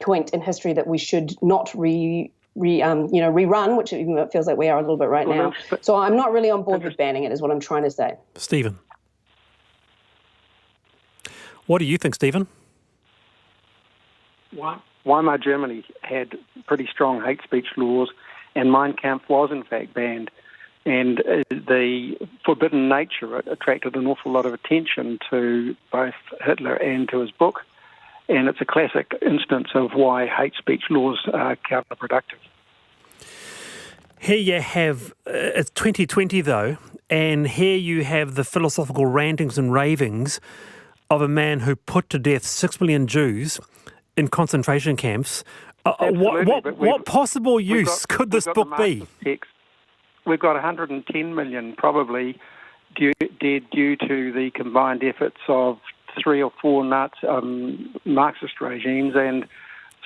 point in history that we should not rerun, which even though it feels like we are a little bit right now. So I'm not really on board with banning it, is what I'm trying to say. Stephen. What do you think, Stephen? Weimar Germany had pretty strong hate speech laws, and Mein Kampf was in fact banned. And the forbidden nature attracted an awful lot of attention to both Hitler and to his book. And it's a classic instance of why hate speech laws are counterproductive. Here you have, it's 2020 though, and here you have the philosophical rantings and ravings of a man who put to death 6 million Jews in concentration camps. What possible use could this book be? We've got 110 million probably dead due to the combined efforts of 3 or 4 Marxist regimes, and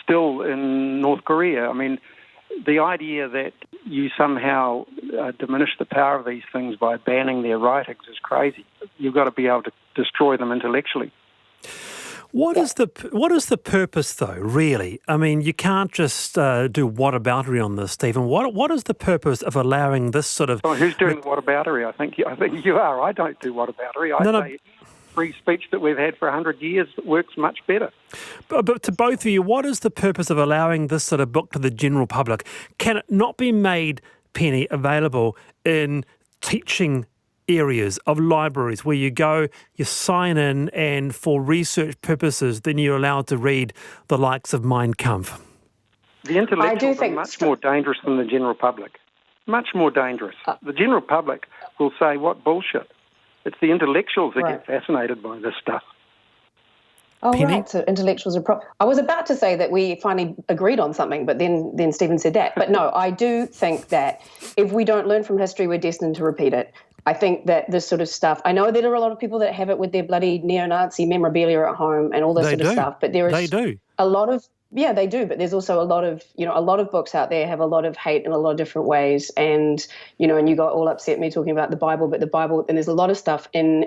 still in North Korea. I mean, the idea that you somehow diminish the power of these things by banning their writings is crazy. You've got to be able to destroy them intellectually. What is the purpose, though, really? I mean, you can't just do whataboutery on this, Stephen. What is the purpose of allowing this sort of... Well, who's doing whataboutery? I think you are. I don't do whataboutery. I say free speech that we've had for 100 years works much better. But to both of you, what is the purpose of allowing this sort of book to the general public? Can it not be made, Penny, available in teaching areas of libraries where you go, you sign in, and for research purposes, then you're allowed to read the likes of Mein Kampf? The intellectuals are much more dangerous than the general public. Much more dangerous. The general public will say, what bullshit. It's the intellectuals that get fascinated by this stuff. Oh, Penny? Right. So intellectuals are I was about to say that we finally agreed on something, but then Stephen said that. But no, I do think that if we don't learn from history, we're destined to repeat it. I think that this sort of stuff, I know there are a lot of people that have it with their bloody neo-Nazi memorabilia at home and all this sort of stuff, but there is a lot of, yeah, they do, but there's also a lot of, a lot of books out there have a lot of hate in a lot of different ways. And, and you got all upset me talking about the Bible, but the Bible, and there's a lot of stuff in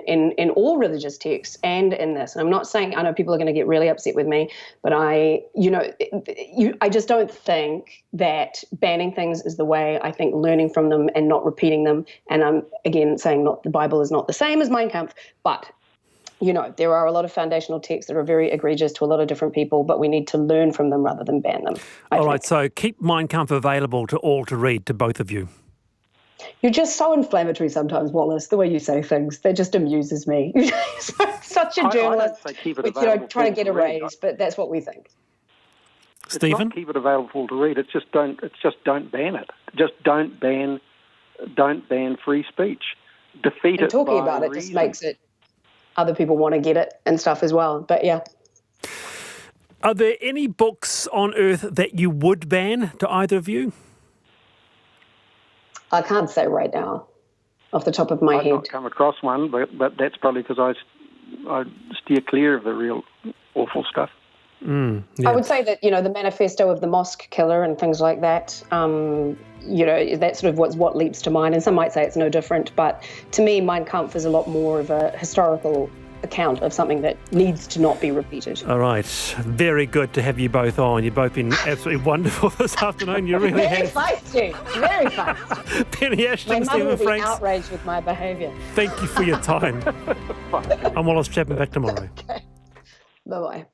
all religious texts and in this. And I'm not saying, I know people are going to get really upset with me, but I just don't think that banning things is the way. I think learning from them and not repeating them. And I'm, again, saying the Bible is not the same as Mein Kampf, but there are a lot of foundational texts that are very egregious to a lot of different people, but we need to learn from them rather than ban them. All right, so keep Mein Kampf available to all to read, to both of you. You're just so inflammatory sometimes, Wallace, the way you say things. That just amuses me. You're such a journalist with, trying to get a raise, but that's what we think. Stephen? It's not keep it available to read. It's just don't ban it. Just don't ban free speech. Defeat it. Talking about it just makes it other people want to get it and stuff as well. But yeah. Are there any books on earth that you would ban, to either of you? I can't say right now off the top of my head. I've not come across one, but that's probably because I steer clear of the real awful stuff. Yeah. I would say that, the manifesto of the mosque killer and things like that, that's sort of what leaps to mind. And some might say it's no different. But to me, Mein Kampf is a lot more of a historical account of something that needs to not be repeated. All right. Very good to have you both on. You've both been absolutely wonderful this afternoon. You really have. Very feisty. Very feisty. Penny Ashton, Stephen Franks. My mum will be outraged with my behaviour. Thank you for your time. I'm Wallace Chapman, back tomorrow. Okay. Bye-bye.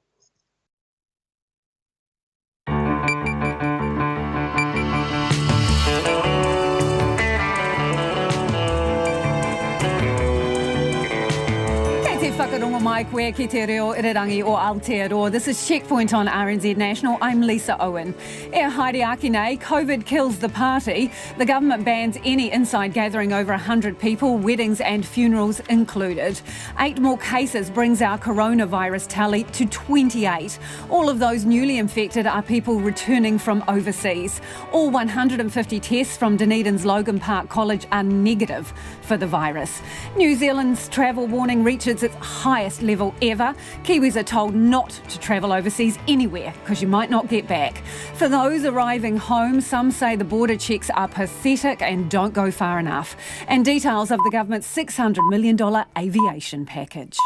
Whakarongo mai koe ki te reo irirangi o Aotearoa. This is Checkpoint on RNZ National. I'm Lisa Owen. E haere aki nei, COVID kills the party. The government bans any inside gathering over 100 people, weddings and funerals included. 8 more cases brings our coronavirus tally to 28. All of those newly infected are people returning from overseas. All 150 tests from Dunedin's Logan Park College are negative for the virus. New Zealand's travel warning reaches its highest level ever. Kiwis are told not to travel overseas anywhere because you might not get back. For those arriving home, some say the border checks are pathetic and don't go far enough. And details of the government's $600 million aviation package.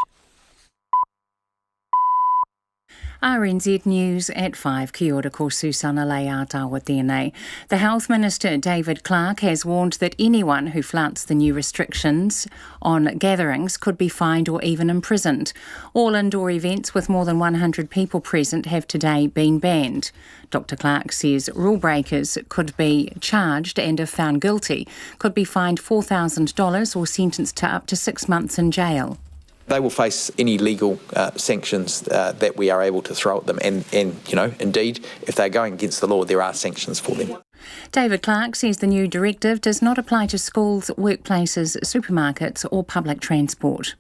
RNZ News at 5. Kia ora ko Susana Leia tawa tēnei. The Health Minister, David Clark, has warned that anyone who flouts the new restrictions on gatherings could be fined or even imprisoned. All indoor events with more than 100 people present have today been banned. Dr Clark says rule breakers could be charged and, if found guilty, could be fined $4,000 or sentenced to up to 6 months in jail. They will face any legal sanctions that we are able to throw at them, and indeed, if they're going against the law, there are sanctions for them. David Clark says the new directive does not apply to schools, workplaces, supermarkets or public transport.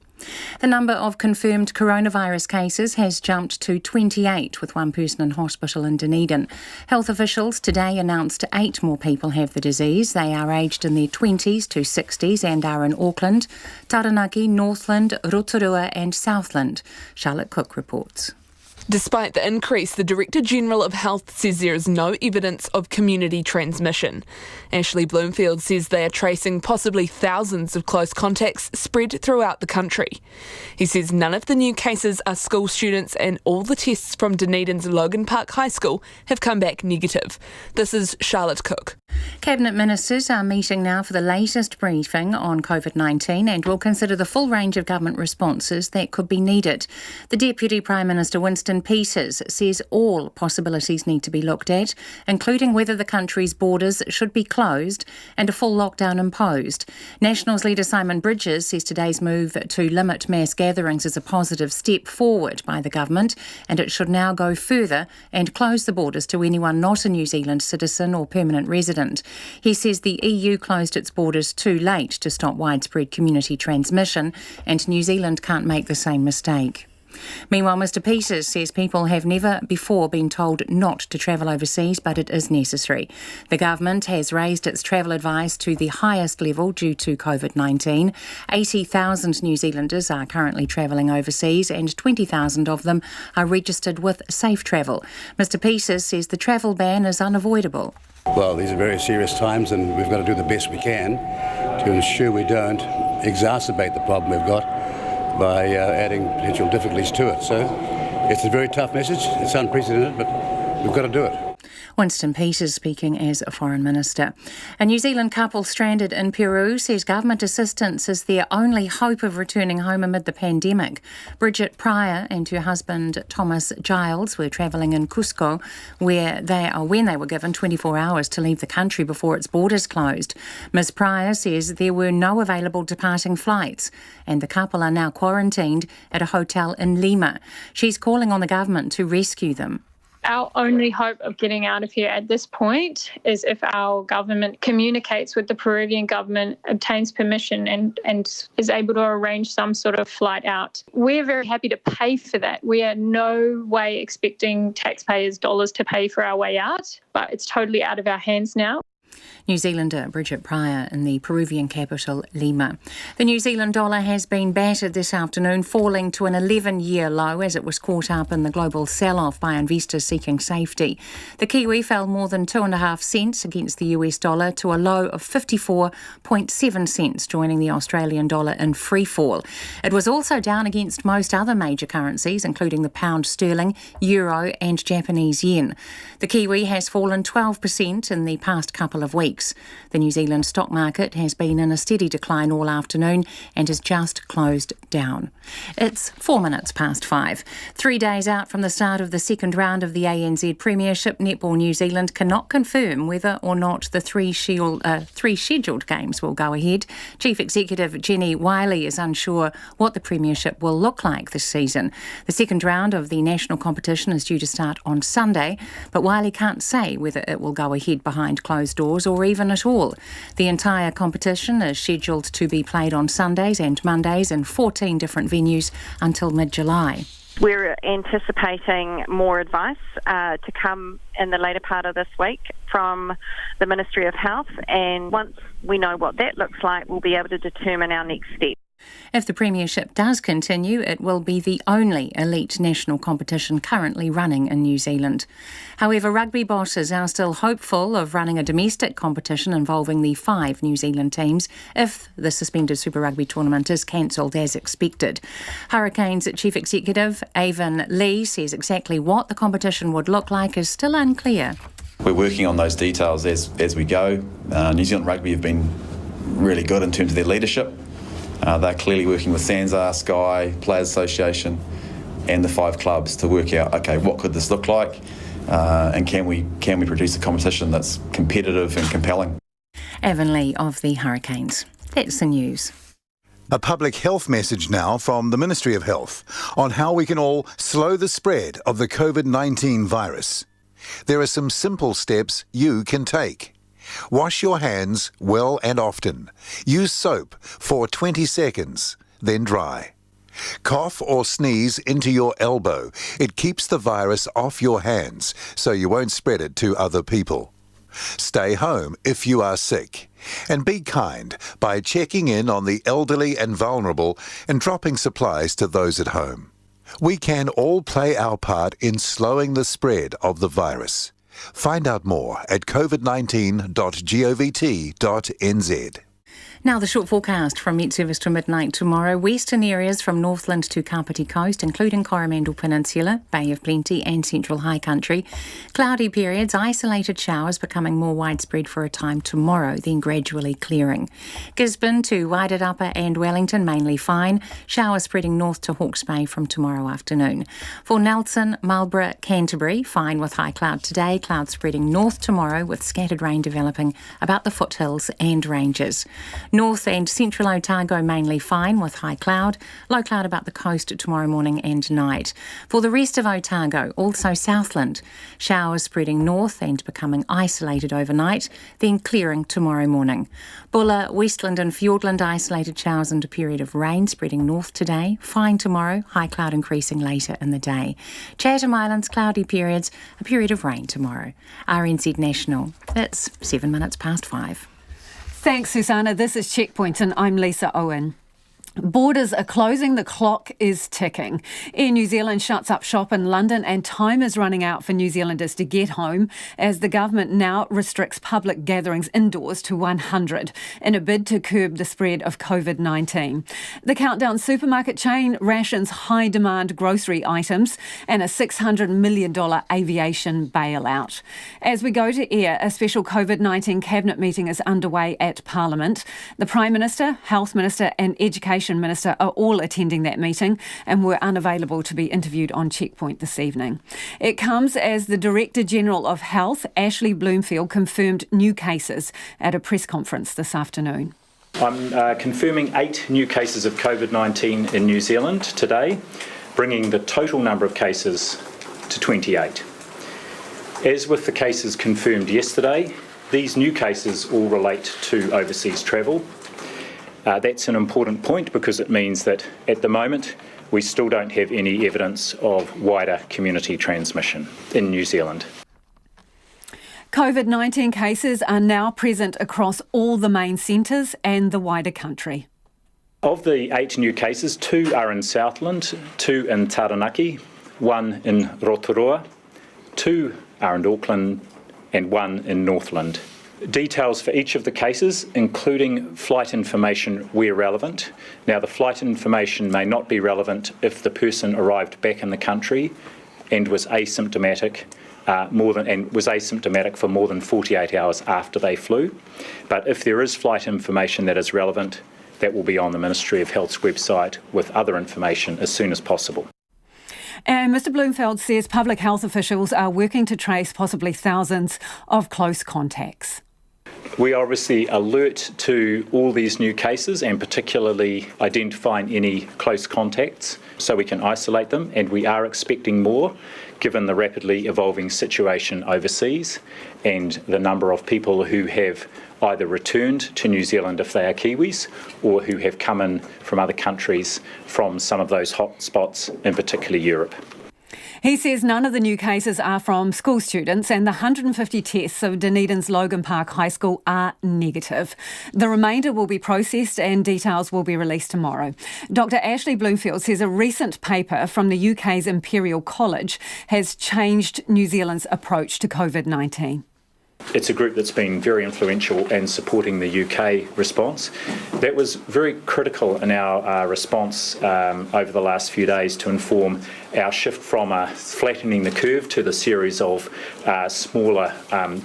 The number of confirmed coronavirus cases has jumped to 28, with one person in hospital in Dunedin. Health officials today announced 8 more people have the disease. They are aged in their 20s to 60s and are in Auckland, Taranaki, Northland, Rotorua and Southland. Charlotte Cook reports. Despite the increase, the Director-General of Health says there is no evidence of community transmission. Ashley Bloomfield says they are tracing possibly thousands of close contacts spread throughout the country. He says none of the new cases are school students and all the tests from Dunedin's Logan Park High School have come back negative. This is Charlotte Cook. Cabinet ministers are meeting now for the latest briefing on COVID-19 and will consider the full range of government responses that could be needed. The Deputy Prime Minister Winston Peters says all possibilities need to be looked at, including whether the country's borders should be closed and a full lockdown imposed. Nationals leader Simon Bridges says today's move to limit mass gatherings is a positive step forward by the government, and it should now go further and close the borders to anyone not a New Zealand citizen or permanent resident. He says the EU closed its borders too late to stop widespread community transmission, and New Zealand can't make the same mistake. Meanwhile, Mr Peters says people have never before been told not to travel overseas, but it is necessary. The government has raised its travel advice to the highest level due to COVID-19. 80,000 New Zealanders are currently travelling overseas and 20,000 of them are registered with Safe Travel. Mr Peters says the travel ban is unavoidable. Well, these are very serious times and we've got to do the best we can to ensure we don't exacerbate the problem we've got by adding potential difficulties to it. So it's a very tough message. It's unprecedented, but we've got to do it. Winston Peters speaking as a Foreign Minister. A New Zealand couple stranded in Peru says government assistance is their only hope of returning home amid the pandemic. Bridget Pryor and her husband Thomas Giles were travelling in Cusco when they were given 24 hours to leave the country before its borders closed. Ms Pryor says there were no available departing flights and the couple are now quarantined at a hotel in Lima. She's calling on the government to rescue them. Our only hope of getting out of here at this point is if our government communicates with the Peruvian government, obtains permission and is able to arrange some sort of flight out. We're very happy to pay for that. We are no way expecting taxpayers' dollars to pay for our way out, but it's totally out of our hands now. New Zealander Bridget Pryor in the Peruvian capital, Lima. The New Zealand dollar has been battered this afternoon, falling to an 11-year low as it was caught up in the global sell-off by investors seeking safety. The Kiwi fell more than 2.5 cents against the US dollar to a low of 54.7 cents, joining the Australian dollar in free fall. It was also down against most other major currencies, including the pound sterling, euro and Japanese yen. The Kiwi has fallen 12% in the past couple of weeks. The New Zealand stock market has been in a steady decline all afternoon and has just closed down. It's 4 minutes past 5. 3 days out from the start of the second round of the ANZ Premiership, Netball New Zealand cannot confirm whether or not the three scheduled games will go ahead. Chief Executive Jenny Wiley is unsure what the Premiership will look like this season. The second round of the national competition is due to start on Sunday, but Wiley can't say whether it will go ahead behind closed doors or even at all. The entire competition is scheduled to be played on Sundays and Mondays in 14 different venues until mid-July. We're anticipating more advice to come in the later part of this week from the Ministry of Health, and once we know what that looks like, we'll be able to determine our next step. If the premiership does continue, it will be the only elite national competition currently running in New Zealand. However, rugby bosses are still hopeful of running a domestic competition involving the 5 New Zealand teams if the suspended Super Rugby tournament is cancelled as expected. Hurricanes Chief Executive Avon Lee says exactly what the competition would look like is still unclear. We're working on those details as we go. New Zealand Rugby have been really good in terms of their leadership. They're clearly working with SANZAAR, Sky, Players Association and the 5 clubs to work out, okay, what could this look like and can we produce a competition that's competitive and compelling. Avon Lee of the Hurricanes. That's the news. A public health message now from the Ministry of Health on how we can all slow the spread of the COVID-19 virus. There are some simple steps you can take. Wash your hands well and often. Use soap for 20 seconds, then dry. Cough or sneeze into your elbow. It keeps the virus off your hands so you won't spread it to other people. Stay home if you are sick. And be kind by checking in on the elderly and vulnerable and dropping supplies to those at home. We can all play our part in slowing the spread of the virus. Find out more at covid19.govt.nz. Now the short forecast from Met Service to midnight tomorrow. Western areas from Northland to Kapiti Coast, including Coromandel Peninsula, Bay of Plenty and Central High Country. Cloudy periods, isolated showers becoming more widespread for a time tomorrow, then gradually clearing. Gisborne to Wairarapa and Wellington, mainly fine. Showers spreading north to Hawke's Bay from tomorrow afternoon. For Nelson, Marlborough, Canterbury, fine with high cloud today. Clouds spreading north tomorrow with scattered rain developing about the foothills and ranges. North and central Otago mainly fine with high cloud. Low cloud about the coast tomorrow morning and night. For the rest of Otago, also Southland, showers spreading north and becoming isolated overnight, then clearing tomorrow morning. Bulla, Westland and Fiordland isolated showers and a period of rain spreading north today. Fine tomorrow, high cloud increasing later in the day. Chatham Islands, cloudy periods, a period of rain tomorrow. RNZ National, it's 7 minutes past 5. Thanks, Susanna. This is Checkpoint and I'm Lisa Owen. Borders are closing, the clock is ticking. Air New Zealand shuts up shop in London and time is running out for New Zealanders to get home as the government now restricts public gatherings indoors to 100 in a bid to curb the spread of COVID-19. The Countdown supermarket chain rations high-demand grocery items and a $600 million aviation bailout. As we go to air, a special COVID-19 cabinet meeting is underway at Parliament. The Prime Minister, Health Minister and Education Minister are all attending that meeting and were unavailable to be interviewed on Checkpoint this evening. It comes as the Director General of Health, Ashley Bloomfield, confirmed new cases at a press conference this afternoon. I'm confirming 8 new cases of COVID-19 in New Zealand today, bringing the total number of cases to 28. As with the cases confirmed yesterday, these new cases all relate to overseas travel. That's an important point because it means that at the moment we still don't have any evidence of wider community transmission in New Zealand. COVID-19 cases are now present across all the main centres and the wider country. Of the 8 new cases, 2 are in Southland, 2 in Taranaki, 1 in Rotorua, 2 are in Auckland and 1 in Northland. Details for each of the cases, including flight information where relevant. Now, the flight information may not be relevant if the person arrived back in the country and was asymptomatic for more than 48 hours after they flew. But if there is flight information that is relevant, that will be on the Ministry of Health's website with other information as soon as possible. And Mr Bloomfield says public health officials are working to trace possibly thousands of close contacts. We are obviously alert to all these new cases and particularly identifying any close contacts so we can isolate them, and we are expecting more given the rapidly evolving situation overseas and the number of people who have either returned to New Zealand if they are Kiwis or who have come in from other countries from some of those hot spots, in particular Europe. He says none of the new cases are from school students and the 150 tests of Dunedin's Logan Park High School are negative. The remainder will be processed and details will be released tomorrow. Dr Ashley Bloomfield says a recent paper from the UK's Imperial College has changed New Zealand's approach to COVID-19. It's a group that's been very influential in supporting the UK response. That was very critical in our response over the last few days to inform our shift from flattening the curve to the series of smaller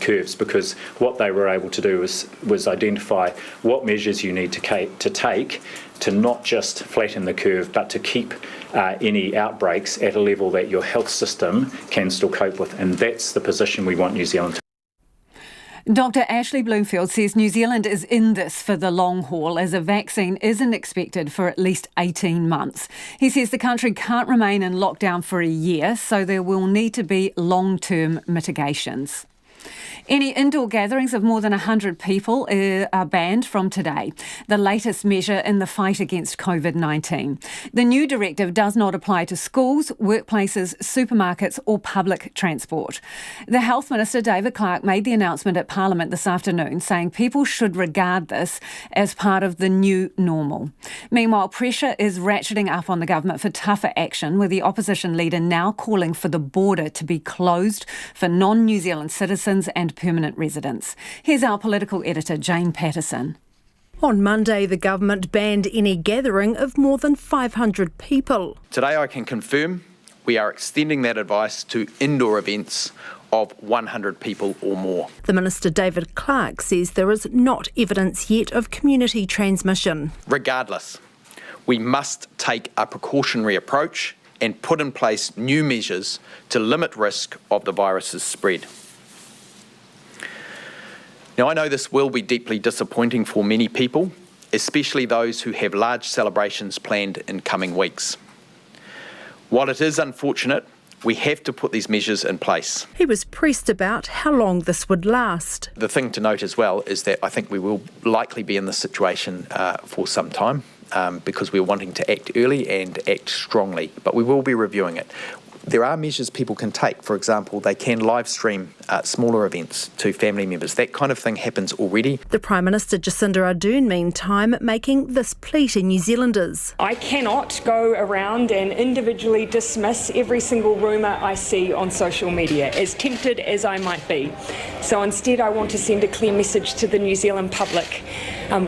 curves, because what they were able to do was identify what measures you need to take to not just flatten the curve but to keep any outbreaks at a level that your health system can still cope with, and that's the position we want New Zealand to. Dr Ashley Bloomfield says New Zealand is in this for the long haul as a vaccine isn't expected for at least 18 months. He says the country can't remain in lockdown for a year, so there will need to be long-term mitigations. Any indoor gatherings of more than 100 people are banned from today, the latest measure in the fight against COVID-19. The new directive does not apply to schools, workplaces, supermarkets or public transport. The Health Minister, David Clark, made the announcement at Parliament this afternoon, saying people should regard this as part of the new normal. Meanwhile, pressure is ratcheting up on the government for tougher action, with the opposition leader now calling for the border to be closed for non-New Zealand citizens and permanent residents. Here's our political editor, Jane Patterson. On Monday, the government banned any gathering of more than 500 people. Today I can confirm we are extending that advice to indoor events of 100 people or more. The Minister, David Clark, says there is not evidence yet of community transmission. Regardless, we must take a precautionary approach and put in place new measures to limit risk of the virus's spread. Now, I know this will be deeply disappointing for many people, especially those who have large celebrations planned in coming weeks. While it is unfortunate, we have to put these measures in place. He was pressed about how long this would last. The thing to note as well is that I think we will likely be in this situation for some time because we're wanting to act early and act strongly, but we will be reviewing it. There are measures people can take. For example, they can live stream smaller events to family members. That kind of thing happens already. The Prime Minister, Jacinda Ardern, meantime, making this plea to New Zealanders. I cannot go around and individually dismiss every single rumour I see on social media, as tempted as I might be. So instead, I want to send a clear message to the New Zealand public.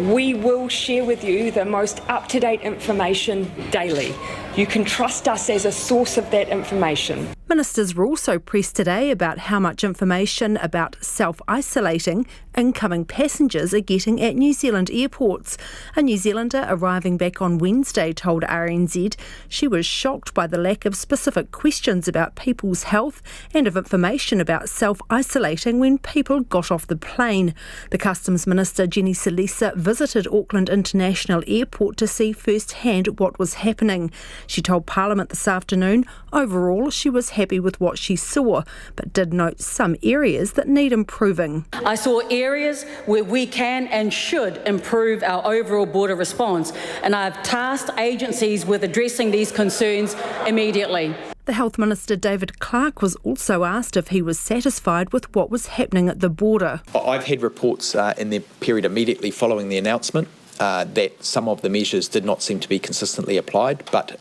We will share with you the most up-to-date information daily. You can trust us as a source of that information. Ministers were also pressed today about how much information about self-isolating incoming passengers are getting at New Zealand airports. A New Zealander arriving back on Wednesday told RNZ she was shocked by the lack of specific questions about people's health and of information about self-isolating when people got off the plane. The Customs Minister, Jenny Salisa, visited Auckland International Airport to see firsthand what was happening. She told Parliament this afternoon overall she was happy with what she saw, but did note some areas that need improving. I saw areas where we can and should improve our overall border response, and I have tasked agencies with addressing these concerns immediately. The Health Minister, David Clark, was also asked if he was satisfied with what was happening at the border. I've had reports in the period immediately following the announcement that some of the measures did not seem to be consistently applied, but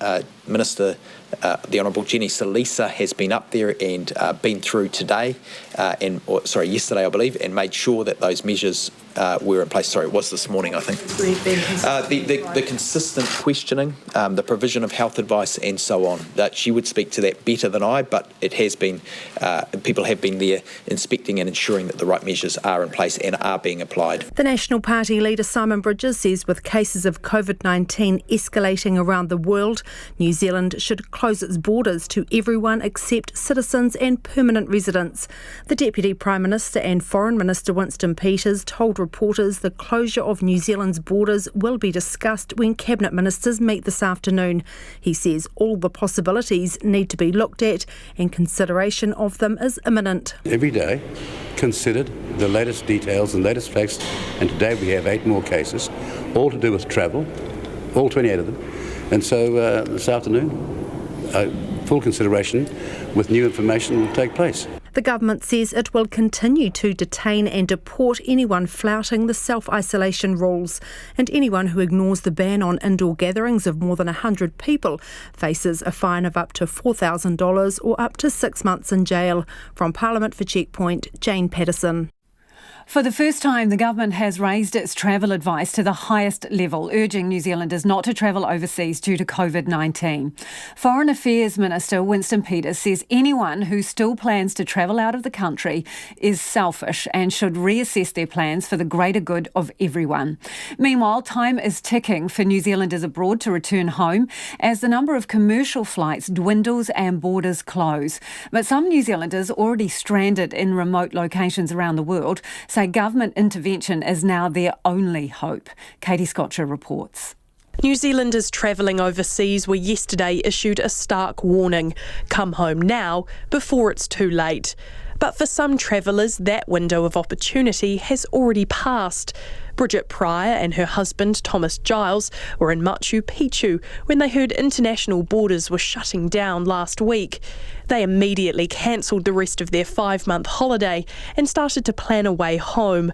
Minister, the Honourable Jenny Salisa, has been up there and been through today, yesterday I believe, and made sure that those measures were in place. Sorry, it was this morning, I think. The consistent questioning, the provision of health advice and so on, that she would speak to that better than I, but it has been, people have been there inspecting and ensuring that the right measures are in place and are being applied. The National Party leader Simon Bridges says with cases of COVID-19 escalating around the world, New Zealand should close its borders to everyone except citizens and permanent residents. The Deputy Prime Minister and Foreign Minister Winston Peters told reporters the closure of New Zealand's borders will be discussed when Cabinet Ministers meet this afternoon. He says all the possibilities need to be looked at and consideration of them is imminent. Every day considered the latest details and latest facts, and today we have 8 more cases, all to do with travel, all 28 of them. And so this afternoon, full consideration with new information will take place. The government says it will continue to detain and deport anyone flouting the self-isolation rules, and anyone who ignores the ban on indoor gatherings of more than 100 people faces a fine of up to $4,000 or up to 6 months in jail. From Parliament for Checkpoint, Jane Patterson. For the first time, the government has raised its travel advice to the highest level, urging New Zealanders not to travel overseas due to COVID-19. Foreign Affairs Minister Winston Peters says anyone who still plans to travel out of the country is selfish and should reassess their plans for the greater good of everyone. Meanwhile, time is ticking for New Zealanders abroad to return home as the number of commercial flights dwindles and borders close. But some New Zealanders already stranded in remote locations around the world say government intervention is now their only hope. Katie Scotcher reports. New Zealanders travelling overseas were yesterday issued a stark warning. Come home now before it's too late. But for some travellers, that window of opportunity has already passed. Bridget Pryor and her husband Thomas Giles were in Machu Picchu when they heard international borders were shutting down last week. They immediately cancelled the rest of their 5-month holiday and started to plan a way home.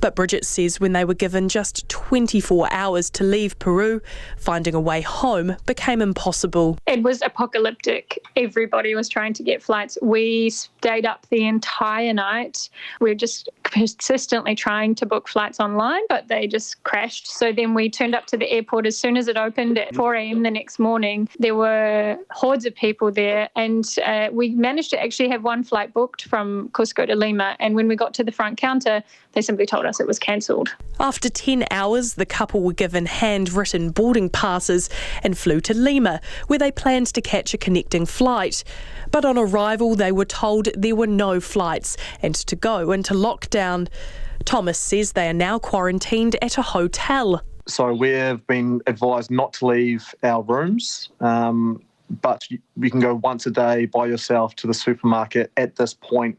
But Bridget says when they were given just 24 hours to leave Peru, finding a way home became impossible. It was apocalyptic. Everybody was trying to get flights. We stayed up the entire night. We were just persistently trying to book flights online, but they just crashed. So then we turned up to the airport as soon as it opened at 4 a.m. the next morning. There were hordes of people there, and we managed to actually have one flight booked from Cusco to Lima. And when we got to the front counter, they simply told us it was cancelled. After 10 hours, the couple were given handwritten boarding passes and flew to Lima, where they planned to catch a connecting flight. But on arrival, they were told there were no flights and to go into lockdown. Thomas says they are now quarantined at a hotel. So we've been advised not to leave our rooms, but you can go once a day by yourself to the supermarket at this point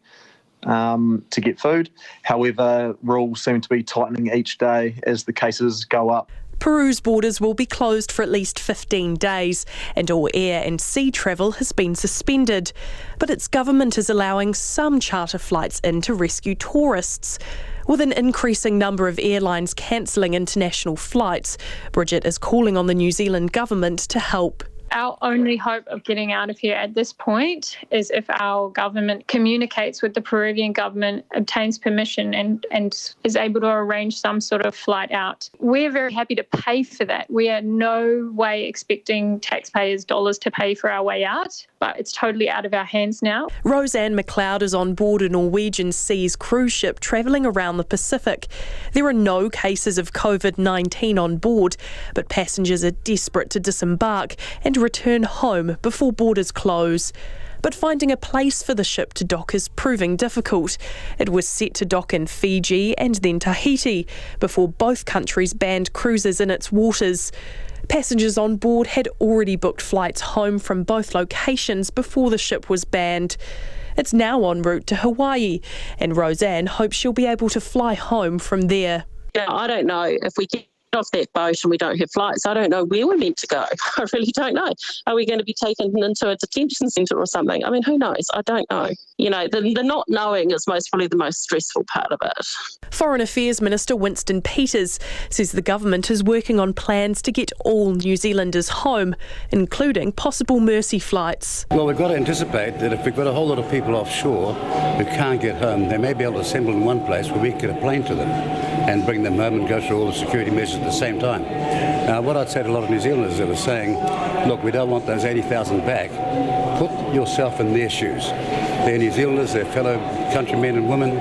to get food. However, rules seem to be tightening each day as the cases go up. Peru's borders will be closed for at least 15 days and all air and sea travel has been suspended. But its government is allowing some charter flights in to rescue tourists. With an increasing number of airlines cancelling international flights, Bridget is calling on the New Zealand government to help. Our only hope of getting out of here at this point is if our government communicates with the Peruvian government, obtains permission and is able to arrange some sort of flight out. We're very happy to pay for that. We are no way expecting taxpayers' dollars to pay for our way out, but it's totally out of our hands now. Roseanne McLeod is on board a Norwegian Seas cruise ship travelling around the Pacific. There are no cases of COVID-19 on board, but passengers are desperate to disembark and return home before borders close. But finding a place for the ship to dock is proving difficult. It was set to dock in Fiji and then Tahiti before both countries banned cruises in its waters. Passengers on board had already booked flights home from both locations before the ship was banned. It's now en route to Hawaii, and Roseanne hopes she'll be able to fly home from there. Yeah, I don't know if we get off that boat and we don't have flights. I don't know where we're meant to go. I really don't know. Are we going to be taken into a detention centre or something? I mean, who knows? I don't know. You know, the not knowing is probably the most stressful part of it. Foreign Affairs Minister Winston Peters says the government is working on plans to get all New Zealanders home, including possible mercy flights. Well, we've got to anticipate that if we've got a whole lot of people offshore who can't get home, they may be able to assemble in one place where we can get a plane to them and bring them home and go through all the security measures at the same time. What I'd say to a lot of New Zealanders that were saying, look, we don't want those 80,000 back. Put yourself in their shoes. They're New Zealanders, they're fellow countrymen and women,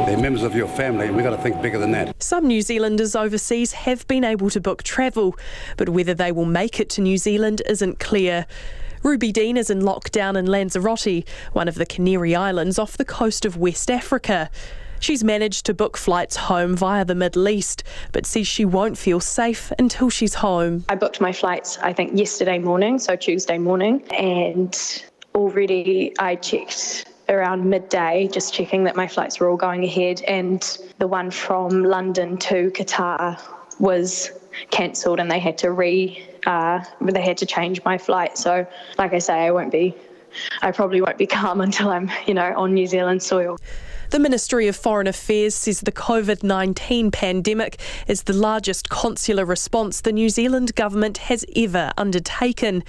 they're members of your family, and we've got to think bigger than that. Some New Zealanders overseas have been able to book travel, but whether they will make it to New Zealand isn't clear. Ruby Dean is in lockdown in Lanzarote, one of the Canary Islands off the coast of West Africa. She's managed to book flights home via the Middle East, but says she won't feel safe until she's home. I booked my flights, I think, yesterday morning, so Tuesday morning, and already I checked around midday, just checking that my flights were all going ahead, and the one from London to Qatar was cancelled and they had to they had to change my flight. So, like I say, I probably won't be calm until I'm, on New Zealand soil. The Ministry of Foreign Affairs says the COVID-19 pandemic is the largest consular response the New Zealand government has ever undertaken.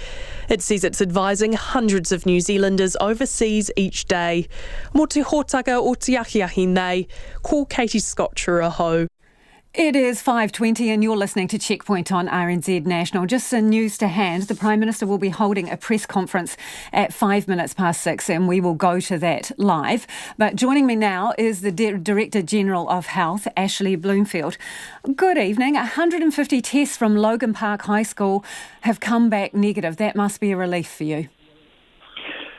It says it's advising hundreds of New Zealanders overseas each day. Mō te hōtaka o te ahiahi nei, ko Katie Scott Turaho. It is 5:20 and you're listening to Checkpoint on RNZ National. Just some news to hand. The Prime Minister will be holding a press conference at 6:05 and we will go to that live. But joining me now is the Director General of Health, Ashley Bloomfield. Good evening. 150 tests from Logan Park High School have come back negative. That must be a relief for you.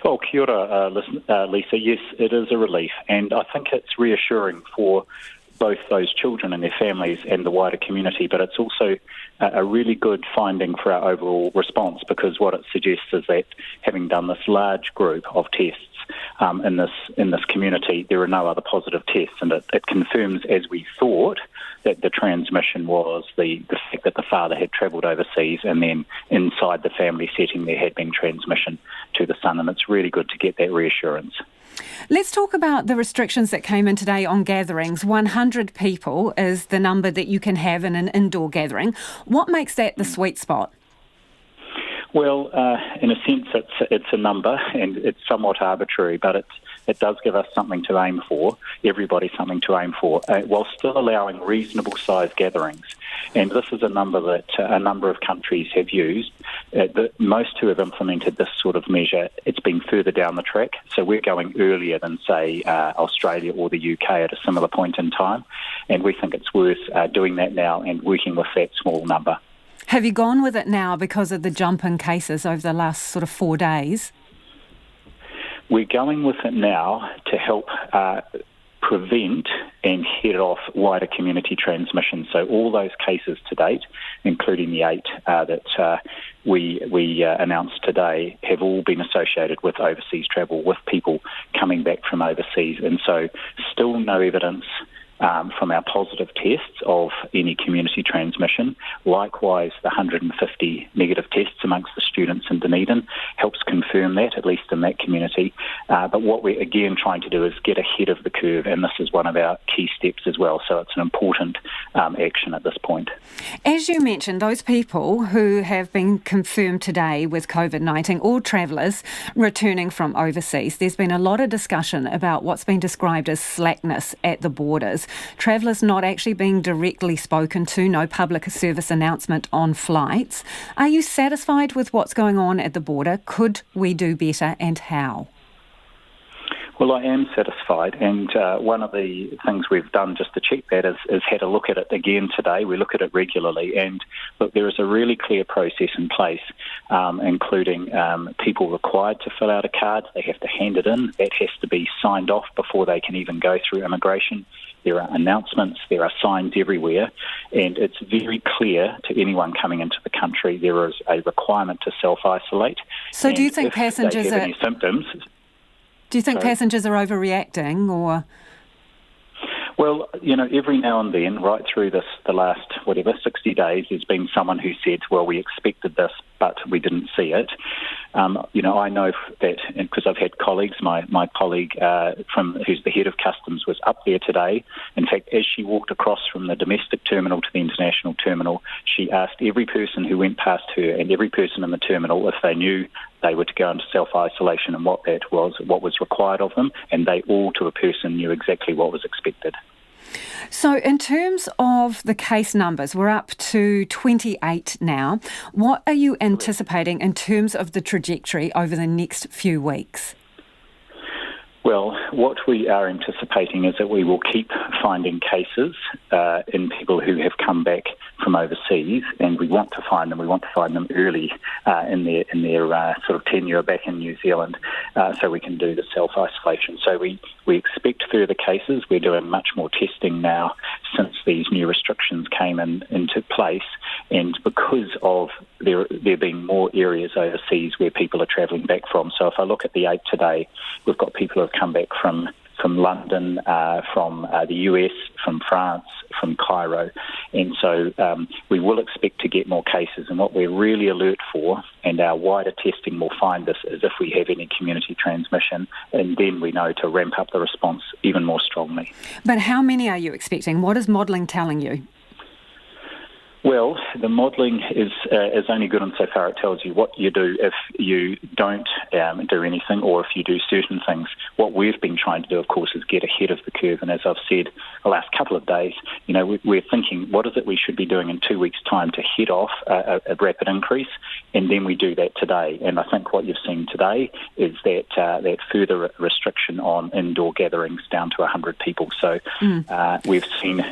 Well, kia ora, Lisa. Yes, it is a relief, and I think it's reassuring for both those children and their families and the wider community, but it's also a really good finding for our overall response, because what it suggests is that having done this large group of tests in this community, there are no other positive tests, and it confirms, as we thought, that the transmission was the fact that the father had travelled overseas, and then inside the family setting there had been transmission to the son, and it's really good to get that reassurance. Let's talk about the restrictions that came in today on gatherings. 100 people is the number that you can have in an indoor gathering. What makes that the sweet spot? Well, in a sense, it's a number, and it's somewhat arbitrary, but it does give us something to aim for, everybody something to aim for, while still allowing reasonable size gatherings. And this is a number that a number of countries have used. Most who have implemented this sort of measure, it's been further down the track. So we're going earlier than, say, Australia or the UK at a similar point in time. And we think it's worth doing that now and working with that small number. Have you gone with it now because of the jump in cases over the last sort of 4 days? We're going with it now to help prevent and head off wider community transmission. So all those cases to date, including the 8 that we announced today, have all been associated with overseas travel, with people coming back from overseas. And so still no evidence from our positive tests of any community transmission. Likewise, the 150 negative tests amongst the students in Dunedin helps confirm that, at least in that community. But what we're again trying to do is get ahead of the curve, and this is one of our key steps as well. So it's an important action at this point. As you mentioned, those people who have been confirmed today with COVID-19, all travellers returning from overseas, there's been a lot of discussion about what's been described as slackness at the borders. Travellers not actually being directly spoken to, no public service announcement on flights. Are you satisfied with what's going on at the border? Could we do better, and how? Well, I am satisfied, and one of the things we've done just to check that is had a look at it again today. We look at it regularly, and look, there is a really clear process in place, including people required to fill out a card. They have to hand it in. That has to be signed off before they can even go through immigration. There are announcements, there are signs everywhere, and it's very clear to anyone coming into the country there is a requirement to self-isolate. So do you think passengers have any symptoms... Do you think passengers are overreacting, or...? Well, every now and then, right through the last, 60 days, there's been someone who said, well, we expected this, but we didn't see it. I know that because I've had colleagues, my colleague who's the head of customs was up there today. In fact, as she walked across from the domestic terminal to the international terminal, she asked every person who went past her and every person in the terminal if they knew they were to go into self-isolation and what was required of them, and they all to a person knew exactly what was expected. So in terms of the case numbers, we're up to 28 now. What are you anticipating in terms of the trajectory over the next few weeks? Well, what we are anticipating is that we will keep finding cases in people who have come back from overseas, and we want to find them. We want to find them early in their sort of tenure back in New Zealand, so we can do the self-isolation. So we expect further cases. We're doing much more testing now since these new restrictions came into place, and because of there being more areas overseas where people are travelling back from. So if I look at the 8 today, we've got people who have come back from from London, from the US, from France, from Cairo. And so we will expect to get more cases. And what we're really alert for, and our wider testing will find this, is if we have any community transmission, and then we know to ramp up the response even more strongly. But how many are you expecting? What is modelling telling you? Well, the modelling is only good insofar it tells you what you do if you don't do anything, or if you do certain things. What we've been trying to do, of course, is get ahead of the curve. And as I've said the last couple of days, we're thinking, what is it we should be doing in 2 weeks' time to head off a rapid increase? And then we do that today. And I think what you've seen today is that further restriction on indoor gatherings down to 100 people. So we've seen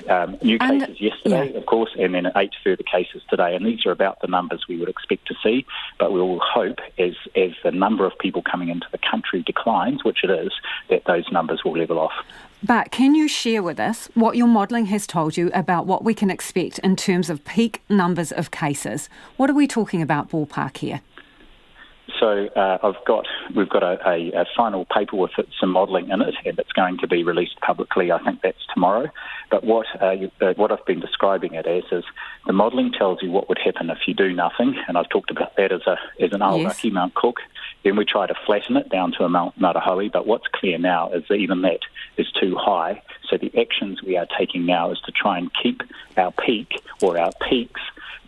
new cases yesterday, of course, and then 8 further cases today, and these are about the numbers we would expect to see, but we will hope as the number of people coming into the country declines, which it is, that those numbers will level off. But can you share with us what your modelling has told you about what we can expect in terms of peak numbers of cases? What are we talking about ballpark here? So we've got a final paper with some modelling in it, and it's going to be released publicly. I think that's tomorrow. But what I've been describing it as is the modelling tells you what would happen if you do nothing, and I've talked about that as an Aoraki, Mount Cook. Then we try to flatten it down to a Mount Marahoe, but what's clear now is that even that is too high. So the actions we are taking now is to try and keep our peak or our peaks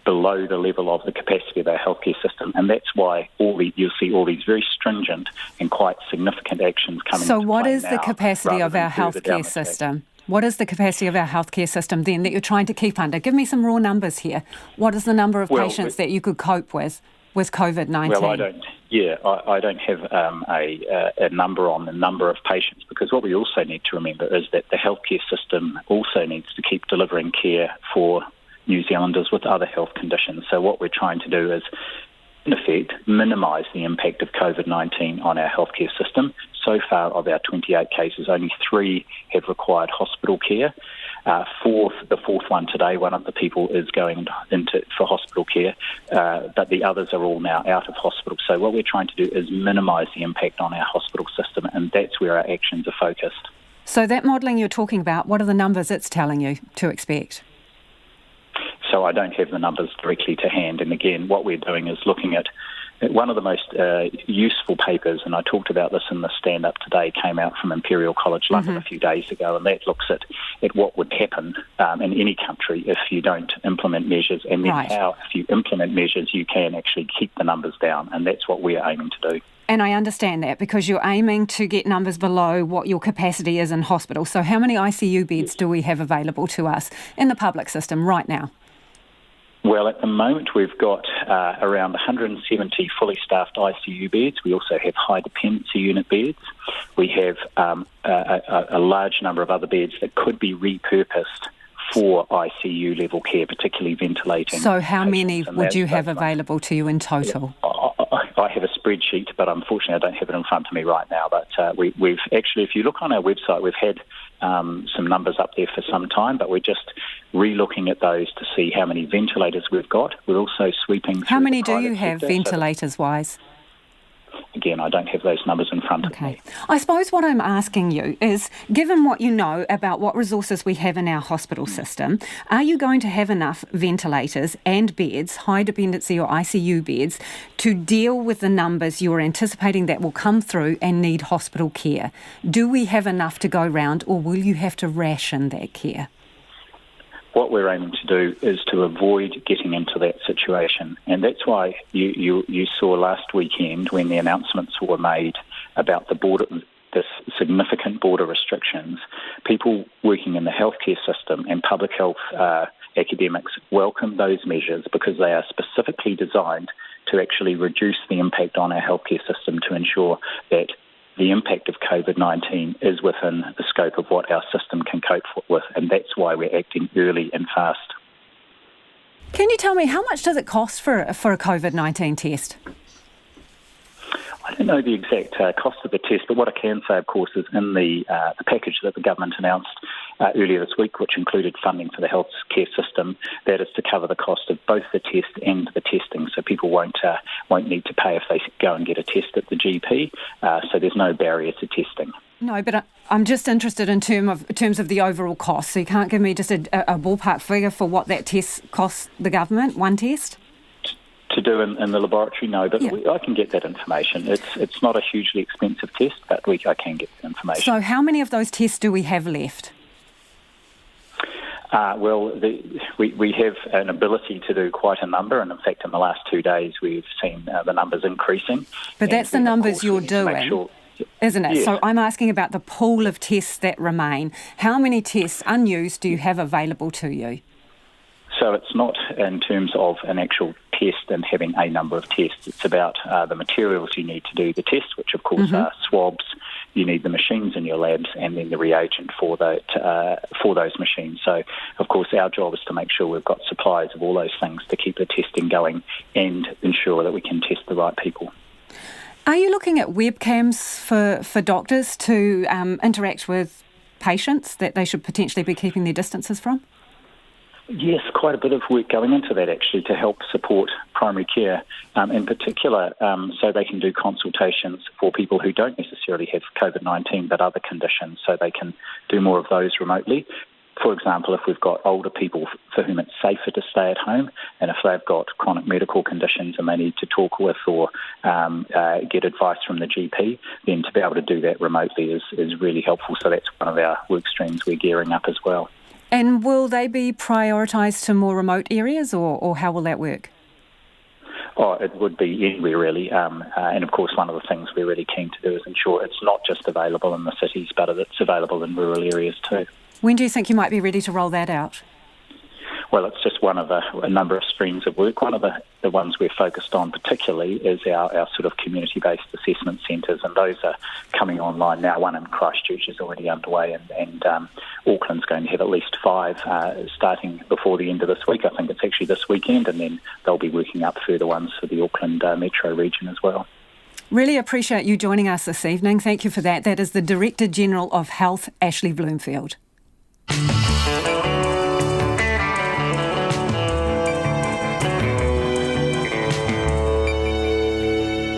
below the level of the capacity of our healthcare system, and that's why you'll see all these very stringent and quite significant actions coming. So what is the capacity of our healthcare system? What is the capacity of our healthcare system then that you're trying to keep under? Give me some raw numbers here. What is the number of patients that you could cope with COVID-19? Well, I don't have a number on the number of patients, because what we also need to remember is that the healthcare system also needs to keep delivering care for New Zealanders with other health conditions. So what we're trying to do is, in effect, minimise the impact of COVID-19 on our healthcare system. So far, of our 28 cases, only 3 have required hospital care. The fourth one today, one of the people is going for hospital care, but the others are all now out of hospital. So what we're trying to do is minimise the impact on our hospital system, and that's where our actions are focused. So that modelling you're talking about, what are the numbers it's telling you to expect? So I don't have the numbers directly to hand. And again, what we're doing is looking at one of the most useful papers, and I talked about this in the stand-up today, came out from Imperial College London a few days ago, and that looks at what would happen in any country if you don't implement measures, and then how, if you implement measures, you can actually keep the numbers down, and that's what we're aiming to do. And I understand that, because you're aiming to get numbers below what your capacity is in hospital. So how many ICU beds do we have available to us in the public system right now? Well, at the moment, we've got around 170 fully staffed ICU beds. We also have high dependency unit beds. We have a large number of other beds that could be repurposed for ICU level care, particularly ventilating. So how many would you have available to you in total? I have a spreadsheet, but unfortunately I don't have it in front of me right now. But we've actually, if you look on our website, we've had some numbers up there for some time, but we're just re-looking at those to see how many ventilators we've got. We're also sweeping through. How many do you have ventilators-wise? Again, I don't have those numbers in front of me. I suppose what I'm asking you is, given what you know about what resources we have in our hospital system, are you going to have enough ventilators and beds, high dependency or ICU beds, to deal with the numbers you're anticipating that will come through and need hospital care? Do we have enough to go round, or will you have to ration that care? What we're aiming to do is to avoid getting into that situation. And that's why you saw last weekend when the announcements were made about the significant border restrictions, people working in the healthcare system and public health academics welcome those measures because they are specifically designed to actually reduce the impact on our healthcare system to ensure that the impact of COVID-19 is within the scope of what our system can cope with, and that's why we're acting early and fast. Can you tell me, how much does it cost for a COVID-19 test? I don't know the exact cost of the test, but what I can say, of course, is in the package that the government announced earlier this week, which included funding for the healthcare system. That is to cover the cost of both the test and the testing, so people won't need to pay if they go and get a test at the GP. So there's no barrier to testing. No, but I'm just interested in terms of the overall cost. So you can't give me just a ballpark figure for what that test costs the government, one test? To do in the laboratory, no, but I can get that information. It's not a hugely expensive test, but I can get the information. So how many of those tests do we have left? We have an ability to do quite a number, and in fact in the last 2 days we've seen the numbers increasing. But that's the numbers you're doing, isn't it? Yes. So I'm asking about the pool of tests that remain. How many tests unused do you have available to you? So it's not in terms of an actual test and having a number of tests. It's about the materials you need to do the test, which of course are swabs. You need the machines in your labs and then the reagent for those machines. So, of course, our job is to make sure we've got supplies of all those things to keep the testing going and ensure that we can test the right people. Are you looking at webcams for doctors to interact with patients that they should potentially be keeping their distances from? Yes, quite a bit of work going into that actually to help support primary care, in particular so they can do consultations for people who don't necessarily have COVID-19 but other conditions, so they can do more of those remotely. For example, if we've got older people for whom it's safer to stay at home, and if they've got chronic medical conditions and they need to talk with or get advice from the GP, then to be able to do that remotely is really helpful. So that's one of our work streams we're gearing up as well. And will they be prioritised to more remote areas, or how will that work? Oh, it would be anywhere really. And of course, one of the things we're really keen to do is ensure it's not just available in the cities, but it's available in rural areas too. When do you think you might be ready to roll that out? Well, it's just one of a number of streams of work. One of the ones we're focused on particularly is our sort of community-based assessment centres, and those are coming online now. One in Christchurch is already underway, and Auckland's going to have at least 5 starting before the end of this week. I think it's actually this weekend, and then they'll be working up further ones for the Auckland metro region as well. Really appreciate you joining us this evening. Thank you for that. That is the Director General of Health, Ashley Bloomfield.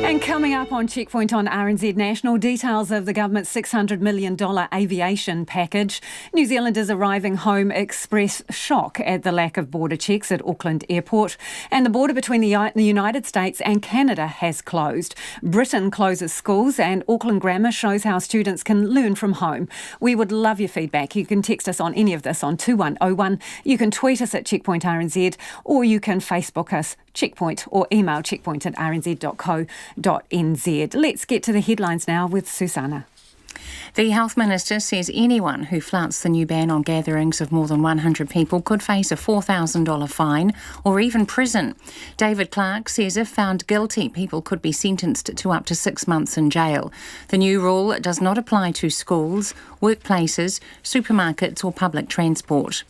And coming up on Checkpoint on RNZ National, details of the government's $600 million aviation package. New Zealanders arriving home express shock at the lack of border checks at Auckland Airport. And the border between the United States and Canada has closed. Britain closes schools, and Auckland Grammar shows how students can learn from home. We would love your feedback. You can text us on any of this on 2101. You can tweet us at Checkpoint RNZ, or you can Facebook us Checkpoint, or email checkpoint@rnz.co.nz. Let's get to the headlines now with Susanna. The Health Minister says anyone who flouts the new ban on gatherings of more than 100 people could face a $4,000 fine or even prison. David Clark says if found guilty, people could be sentenced to up to 6 months in jail. The new rule does not apply to schools, workplaces, supermarkets or public transport.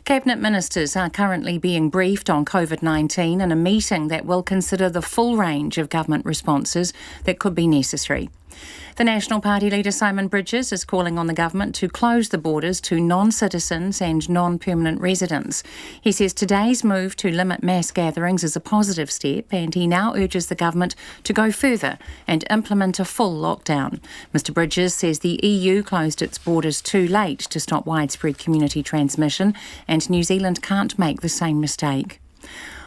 Cabinet ministers are currently being briefed on COVID-19 in a meeting that will consider the full range of government responses that could be necessary. The National Party leader Simon Bridges is calling on the government to close the borders to non-citizens and non-permanent residents. He says today's move to limit mass gatherings is a positive step, and he now urges the government to go further and implement a full lockdown. Mr Bridges says the EU closed its borders too late to stop widespread community transmission, and New Zealand can't make the same mistake.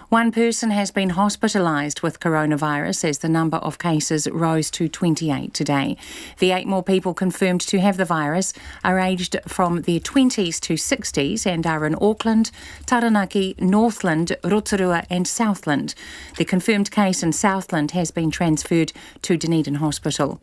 One person has been hospitalised with coronavirus as the number of cases rose to 28 today. The 8 more people confirmed to have the virus are aged from their 20s to 60s and are in Auckland, Taranaki, Northland, Rotorua and Southland. The confirmed case in Southland has been transferred to Dunedin Hospital.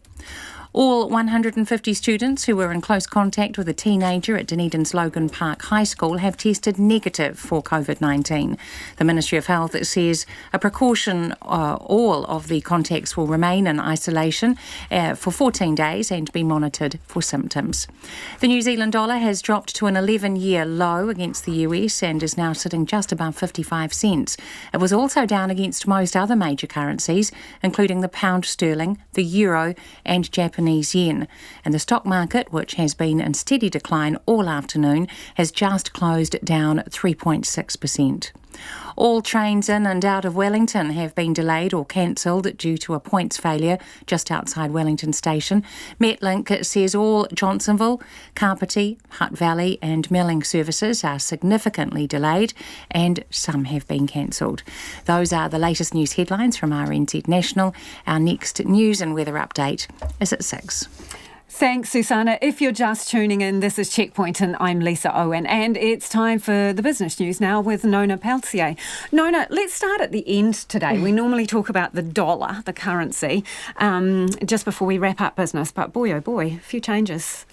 All 150 students who were in close contact with a teenager at Dunedin's Logan Park High School have tested negative for COVID-19. The Ministry of Health says a precaution, all of the contacts will remain in isolation for 14 days and be monitored for symptoms. The New Zealand dollar has dropped to an 11-year low against the US and is now sitting just above 55 cents. It was also down against most other major currencies, including the pound sterling, the euro and Japanese Japanese yen. And the stock market, which has been in steady decline all afternoon, has just closed down 3.6%. All trains in and out of Wellington have been delayed or cancelled due to a points failure just outside Wellington Station. Metlink says all Johnsonville, Kapiti, Hutt Valley and Melling services are significantly delayed and some have been cancelled. Those are the latest news headlines from RNZ National. Our next news and weather update is at 6. Thanks, Susanna. If you're just tuning in, this is Checkpoint and I'm Lisa Owen. And it's time for the business news now with Nona Peltier. Nona, let's start at the end today. We normally talk about the dollar, the currency, just before we wrap up business. But boy, oh boy, a few changes.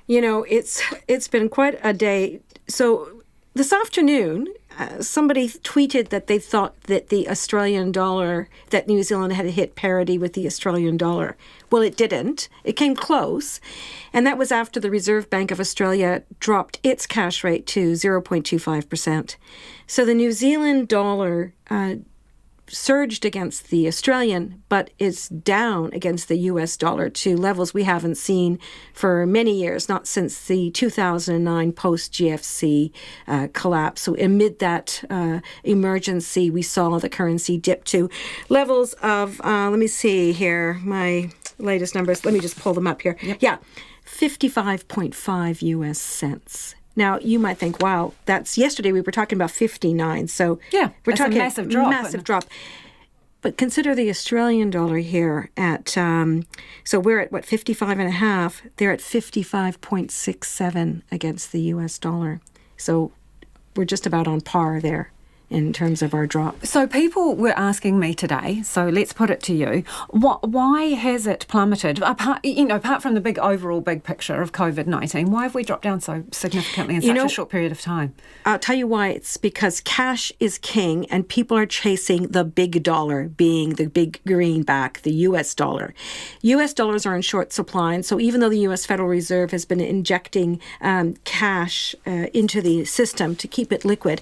You know, it's been quite a day. So this afternoon, somebody tweeted that they thought that the Australian dollar, that New Zealand had hit parity with the Australian dollar. Well, it didn't. It came close. And that was after the Reserve Bank of Australia dropped its cash rate to 0.25%. So the New Zealand dollar surged against the Australian, but it's down against the US dollar to levels we haven't seen for many years, not since the 2009 post-GFC collapse. So amid that emergency, we saw the currency dip to levels of, let me see here, my latest numbers. Let me just pull them up here. Yep. Yeah, 55.5 US cents. Now, you might think, wow, that's yesterday we were talking about 59. So yeah, we're talking a massive drop. Massive drop. But consider the Australian dollar here at, so we're at, 55.5. They're at 55.67 against the US dollar. So we're just about on par there in terms of our drop. So people were asking me today, so let's put it to you, why has it plummeted? Apart from the big overall big picture of COVID-19, why have we dropped down so significantly in such a short period of time? I'll tell you why. It's because cash is king and people are chasing the big dollar, being the big greenback, the US dollar. US dollars are in short supply, and so even though the US Federal Reserve has been injecting cash into the system to keep it liquid,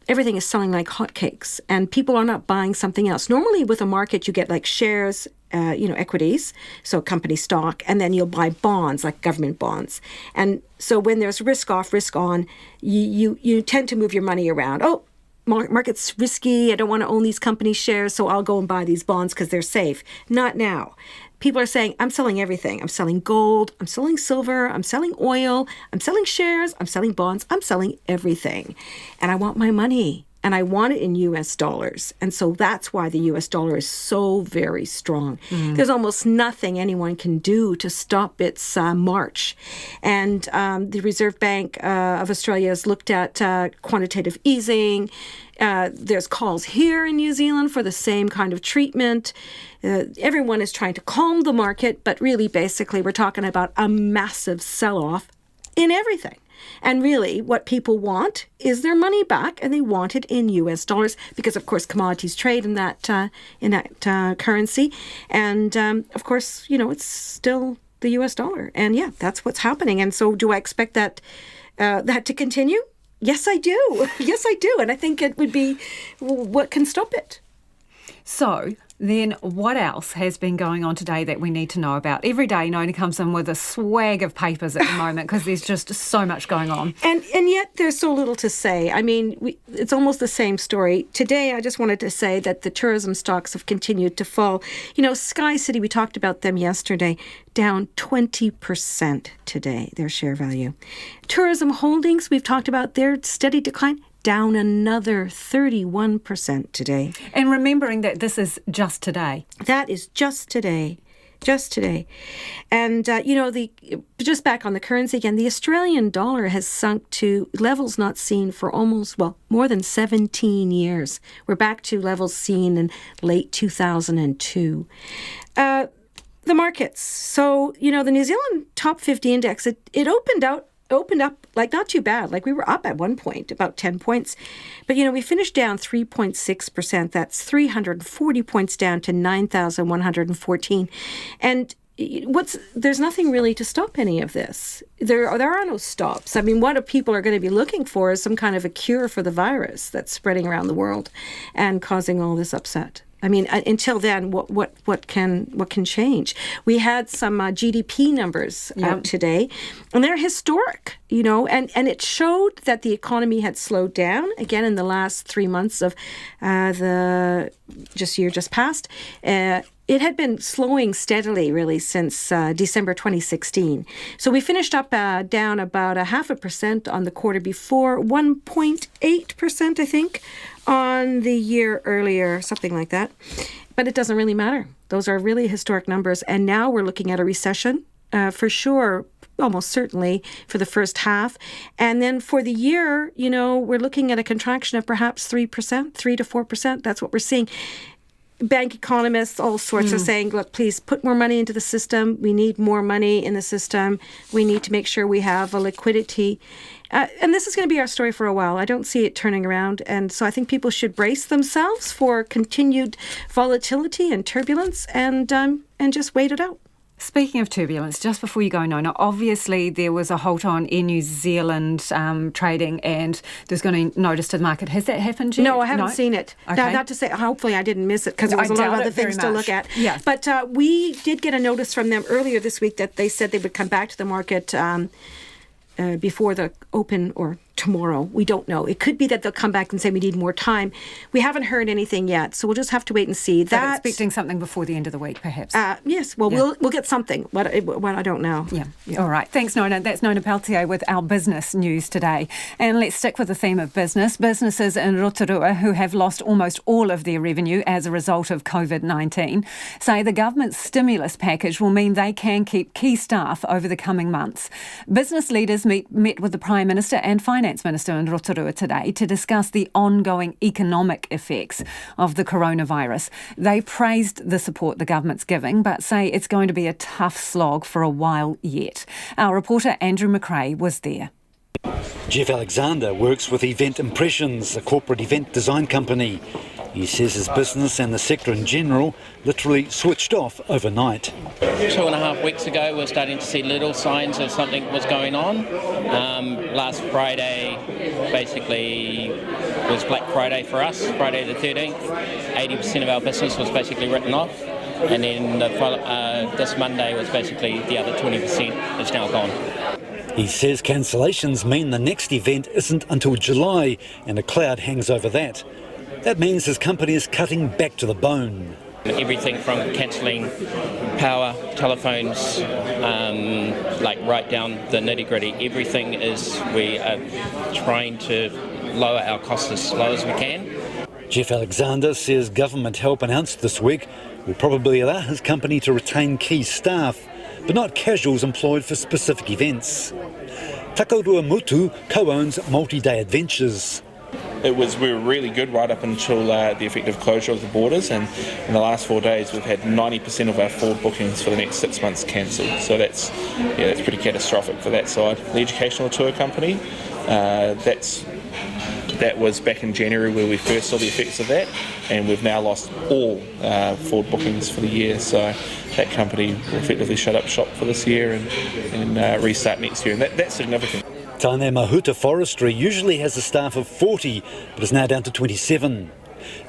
everything is selling like hotcakes, and people are not buying something else. Normally with a market, you get like shares, equities, so company stock, and then you'll buy bonds, like government bonds. And so when there's risk off, risk on, you tend to move your money around. Oh, market's risky. I don't want to own these company shares, so I'll go and buy these bonds because they're safe. Not now. People are saying, I'm selling everything. I'm selling gold, I'm selling silver, I'm selling oil, I'm selling shares, I'm selling bonds, I'm selling everything. And I want my money, and I want it in US dollars. And so that's why the US dollar is so very strong. There's almost nothing anyone can do to stop its march. And the Reserve Bank of Australia has looked at quantitative easing. There's calls here in New Zealand for the same kind of treatment. Everyone is trying to calm the market, but really, basically, we're talking about a massive sell-off in everything. And really, what people want is their money back, and they want it in US dollars because, of course, commodities trade in that currency. And, of course, it's still the US dollar. And, yeah, that's what's happening. And so do I expect that to continue? Yes, I do. Yes, I do. And I think it would be what can stop it. So then what else has been going on today that we need to know about? Every day Nona comes in with a swag of papers at the moment because there's just so much going on. And yet there's so little to say. I mean, it's almost the same story. Today I just wanted to say that the tourism stocks have continued to fall. Sky City, we talked about them yesterday, down 20% today, their share value. Tourism Holdings, we've talked about their steady decline, down another 31% today. And remembering that this is just today. That is just today. Just today. And, just back on the currency again, the Australian dollar has sunk to levels not seen for more than 17 years. We're back to levels seen in late 2002. The markets. So, the New Zealand Top 50 Index, it opened up like not too bad. Like we were up at one point, about 10 points. But, we finished down 3.6%. That's 340 points down to 9,114. And there's nothing really to stop any of this. There are no stops. I mean, what people are going to be looking for is some kind of a cure for the virus that's spreading around the world and causing all this upset. I mean, until then, what can change? We had some GDP numbers out today, and they're historic, and it showed that the economy had slowed down again in the last 3 months of the year just past. It had been slowing steadily, really, since December 2016. So we finished up down about 0.5% on the quarter before, 1.8%, I think, on the year earlier, something like that. But it doesn't really matter. Those are really historic numbers. And now we're looking at a recession, for sure, almost certainly, for the first half. And then for the year, we're looking at a contraction of perhaps 3%, 3 to 4%. That's what we're seeing. Bank economists, all sorts, are saying, look, please put more money into the system. We need more money in the system. We need to make sure we have a liquidity. And this is going to be our story for a while. I don't see it turning around. And so I think people should brace themselves for continued volatility and turbulence and just wait it out. Speaking of turbulence, just before you go, Nona, obviously there was a halt on Air New Zealand trading and there's going to notice to the market. Has that happened yet? No, I haven't seen it. Okay. Not to say, hopefully I didn't miss it because there was a lot of other things to look at. Yeah. But we did get a notice from them earlier this week that they said they would come back to the market before the open or tomorrow. We don't know. It could be that they'll come back and say we need more time. We haven't heard anything yet, so we'll just have to wait and see. That's expecting something before the end of the week, perhaps. Yes. Well, we'll get something. What I don't know. Yeah. All right. Thanks, Nona. That's Nona Peltier with our business news today. And let's stick with the theme of business. Businesses in Rotorua who have lost almost all of their revenue as a result of COVID-19 say the government's stimulus package will mean they can keep key staff over the coming months. Business leaders met with the Prime Minister and Finance Minister in Rotorua today to discuss the ongoing economic effects of the coronavirus. They praised the support the government's giving, but say it's going to be a tough slog for a while yet. Our reporter Andrew McRae was there. Jeff Alexander works with Event Impressions, a corporate event design company. He says his business and the sector in general literally switched off overnight. 2.5 weeks ago, we were starting to see little signs of something was going on. Last Friday, basically, was Black Friday for us, Friday the 13th. 80% of our business was basically written off. And then this Monday was basically the other 20% is now gone. He says cancellations mean the next event isn't until July and a cloud hangs over that. That means his company is cutting back to the bone. Everything from cancelling power, telephones, right down the nitty-gritty. Everything is, we are trying to lower our costs as low as we can. Jeff Alexander says government help announced this week will probably allow his company to retain key staff, but not casuals employed for specific events. Takarua Mutu co-owns Multi-Day Adventures. We were really good right up until the effective closure of the borders, and in the last 4 days we've had 90% of our forward bookings for the next 6 months cancelled. So that's pretty catastrophic for that side. The educational tour company, that was back in January where we first saw the effects of that, and we've now lost all forward bookings for the year. So that company will effectively shut up shop for this year and restart next year, and that's significant. Taine Mahuta Forestry usually has a staff of 40, but is now down to 27.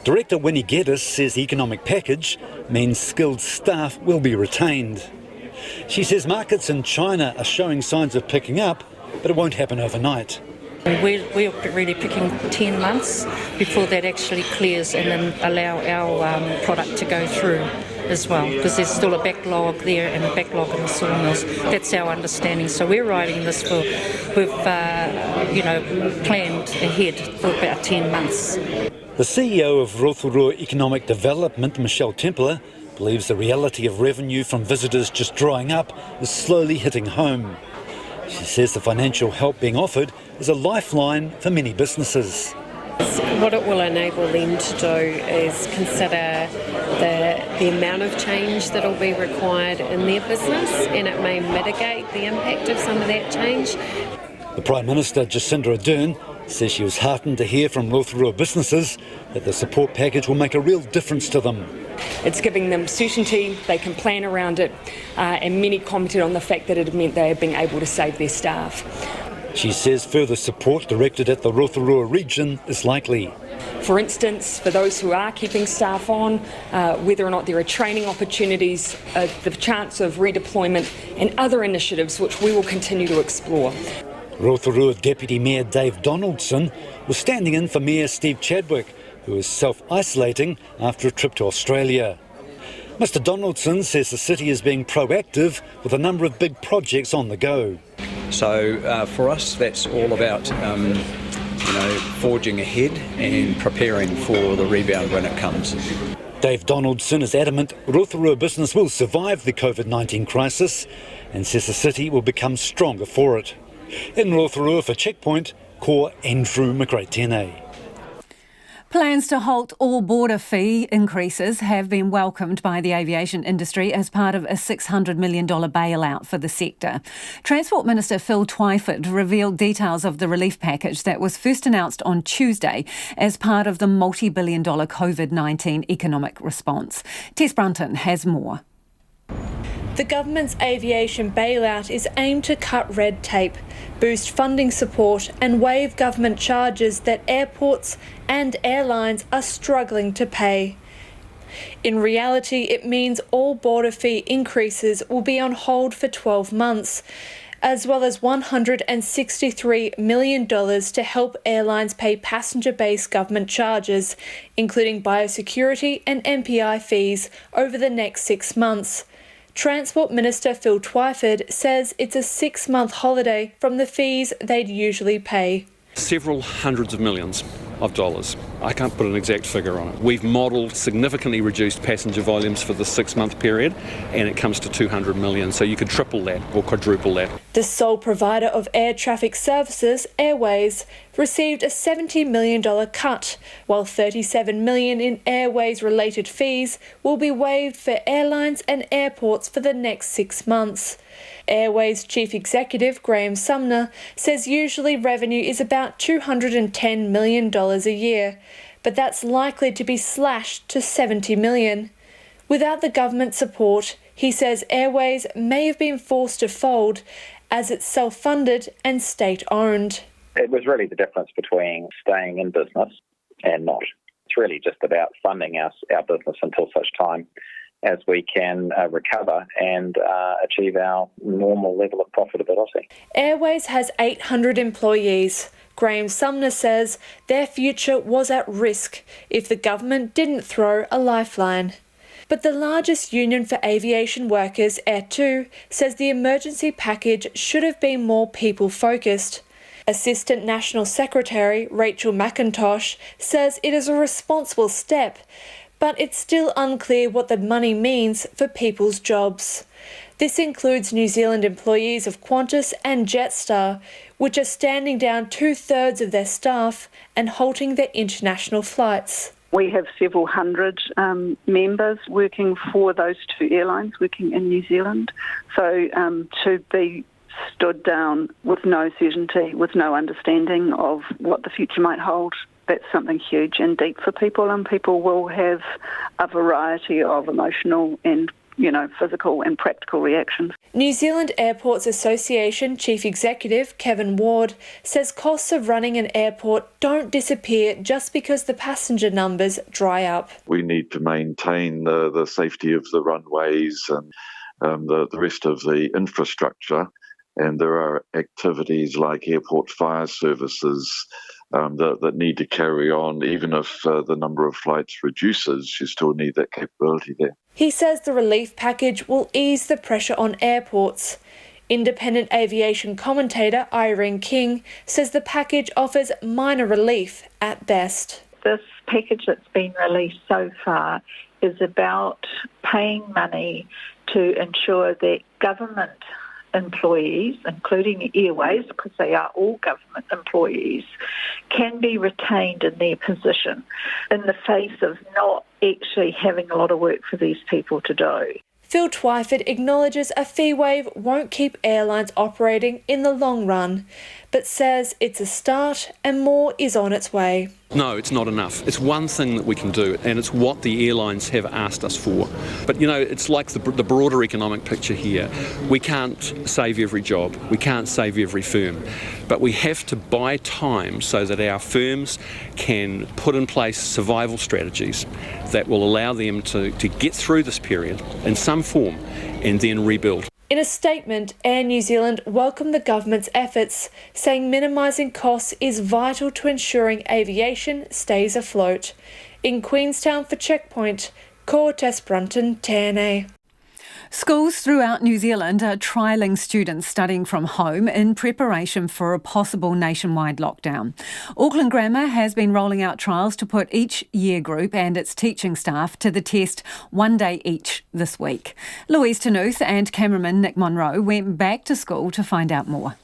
Director Winnie Geddes says the economic package means skilled staff will be retained. She says markets in China are showing signs of picking up, but it won't happen overnight. We're really picking 10 months before that actually clears and then allow our product to go through as well, because there's still a backlog there and a backlog in the sawmills. That's our understanding. So we're riding this we've planned ahead for about 10 months. The CEO of Rotorua Economic Development, Michelle Templer, believes the reality of revenue from visitors just drying up is slowly hitting home. She says the financial help being offered is a lifeline for many businesses. What it will enable them to do is consider the amount of change that will be required in their business, and it may mitigate the impact of some of that change. The Prime Minister, Jacinda Ardern, says she was heartened to hear from Rotorua businesses that the support package will make a real difference to them. It's giving them certainty, they can plan around it, and many commented on the fact that it meant they have been able to save their staff. She says further support directed at the Rotorua region is likely. For instance, for those who are keeping staff on, whether or not there are training opportunities, the chance of redeployment and other initiatives which we will continue to explore. Rotorua Deputy Mayor Dave Donaldson was standing in for Mayor Steve Chadwick, who is self-isolating after a trip to Australia. Mr Donaldson says the city is being proactive with a number of big projects on the go. So for us, that's all about forging ahead and preparing for the rebound when it comes. Dave Donaldson is adamant Rotorua business will survive the COVID-19 crisis and says the city will become stronger for it. In Rotorua for Checkpoint, Ko Andrew McRae-Tene. Plans to halt all border fee increases have been welcomed by the aviation industry as part of a $600 million bailout for the sector. Transport Minister Phil Twyford revealed details of the relief package that was first announced on Tuesday as part of the multi-billion-dollar COVID-19 economic response. Tess Brunton has more. The government's aviation bailout is aimed to cut red tape, boost funding support and waive government charges that airports and airlines are struggling to pay. In reality, it means all border fee increases will be on hold for 12 months, as well as $163 million to help airlines pay passenger-based government charges, including biosecurity and MPI fees, over the next 6 months. Transport Minister Phil Twyford says it's a 6-month holiday from the fees they'd usually pay. Several hundreds of millions of dollars. I can't put an exact figure on it. We've modelled significantly reduced passenger volumes for the 6-month period, and it comes to 200 million, so you could triple that or quadruple that. The sole provider of air traffic services, Airways, received a $70 million cut, while $37 million in Airways-related fees will be waived for airlines and airports for the next 6 months. Airways Chief Executive Graham Sumner says usually revenue is about $210 million a year, but that's likely to be slashed to $70 million. Without the government support, he says Airways may have been forced to fold as it's self-funded and state-owned. It was really the difference between staying in business and not. It's really just about funding our business until such time as we can recover and achieve our normal level of profitability. Airways has 800 employees. Graham Sumner says their future was at risk if the government didn't throw a lifeline. But the largest union for aviation workers, Air2, says the emergency package should have been more people-focused. Assistant National Secretary Rachel McIntosh says it is a responsible step, but it's still unclear what the money means for people's jobs. This includes New Zealand employees of Qantas and Jetstar, which are standing down 2/3 of their staff and halting their international flights. We have several hundred members working for those two airlines working in New Zealand. So to be stood down with no certainty, with no understanding of what the future might hold, that's something huge and deep for people, and people will have a variety of emotional and physical and practical reactions. New Zealand Airports Association Chief Executive Kevin Ward says costs of running an airport don't disappear just because the passenger numbers dry up. We need to maintain the safety of the runways and the rest of the infrastructure, and there are activities like airport fire services that need to carry on. Even if the number of flights reduces, you still need that capability there. He says the relief package will ease the pressure on airports. Independent aviation commentator Irene King says the package offers minor relief at best. This package that's been released so far is about paying money to ensure that government employees, including Airways, because they are all government employees, can be retained in their position in the face of not actually having a lot of work for these people to do. Phil Twyford acknowledges a fee waive won't keep airlines operating in the long run, but says it's a start and more is on its way. No, it's not enough. It's one thing that we can do, and it's what the airlines have asked us for. But, you know, it's like the broader economic picture here. We can't save every job. We can't save every firm. But we have to buy time so that our firms can put in place survival strategies that will allow them to get through this period in some form and then rebuild. In a statement, Air New Zealand welcomed the government's efforts, saying minimising costs is vital to ensuring aviation stays afloat. In Queenstown for Checkpoint, ko Tess Brunton, tēnei. Schools throughout New Zealand are trialling students studying from home in preparation for a possible nationwide lockdown. Auckland Grammar has been rolling out trials to put each year group and its teaching staff to the test one day each this week. Louise Tanuth and cameraman Nick Monroe went back to school to find out more.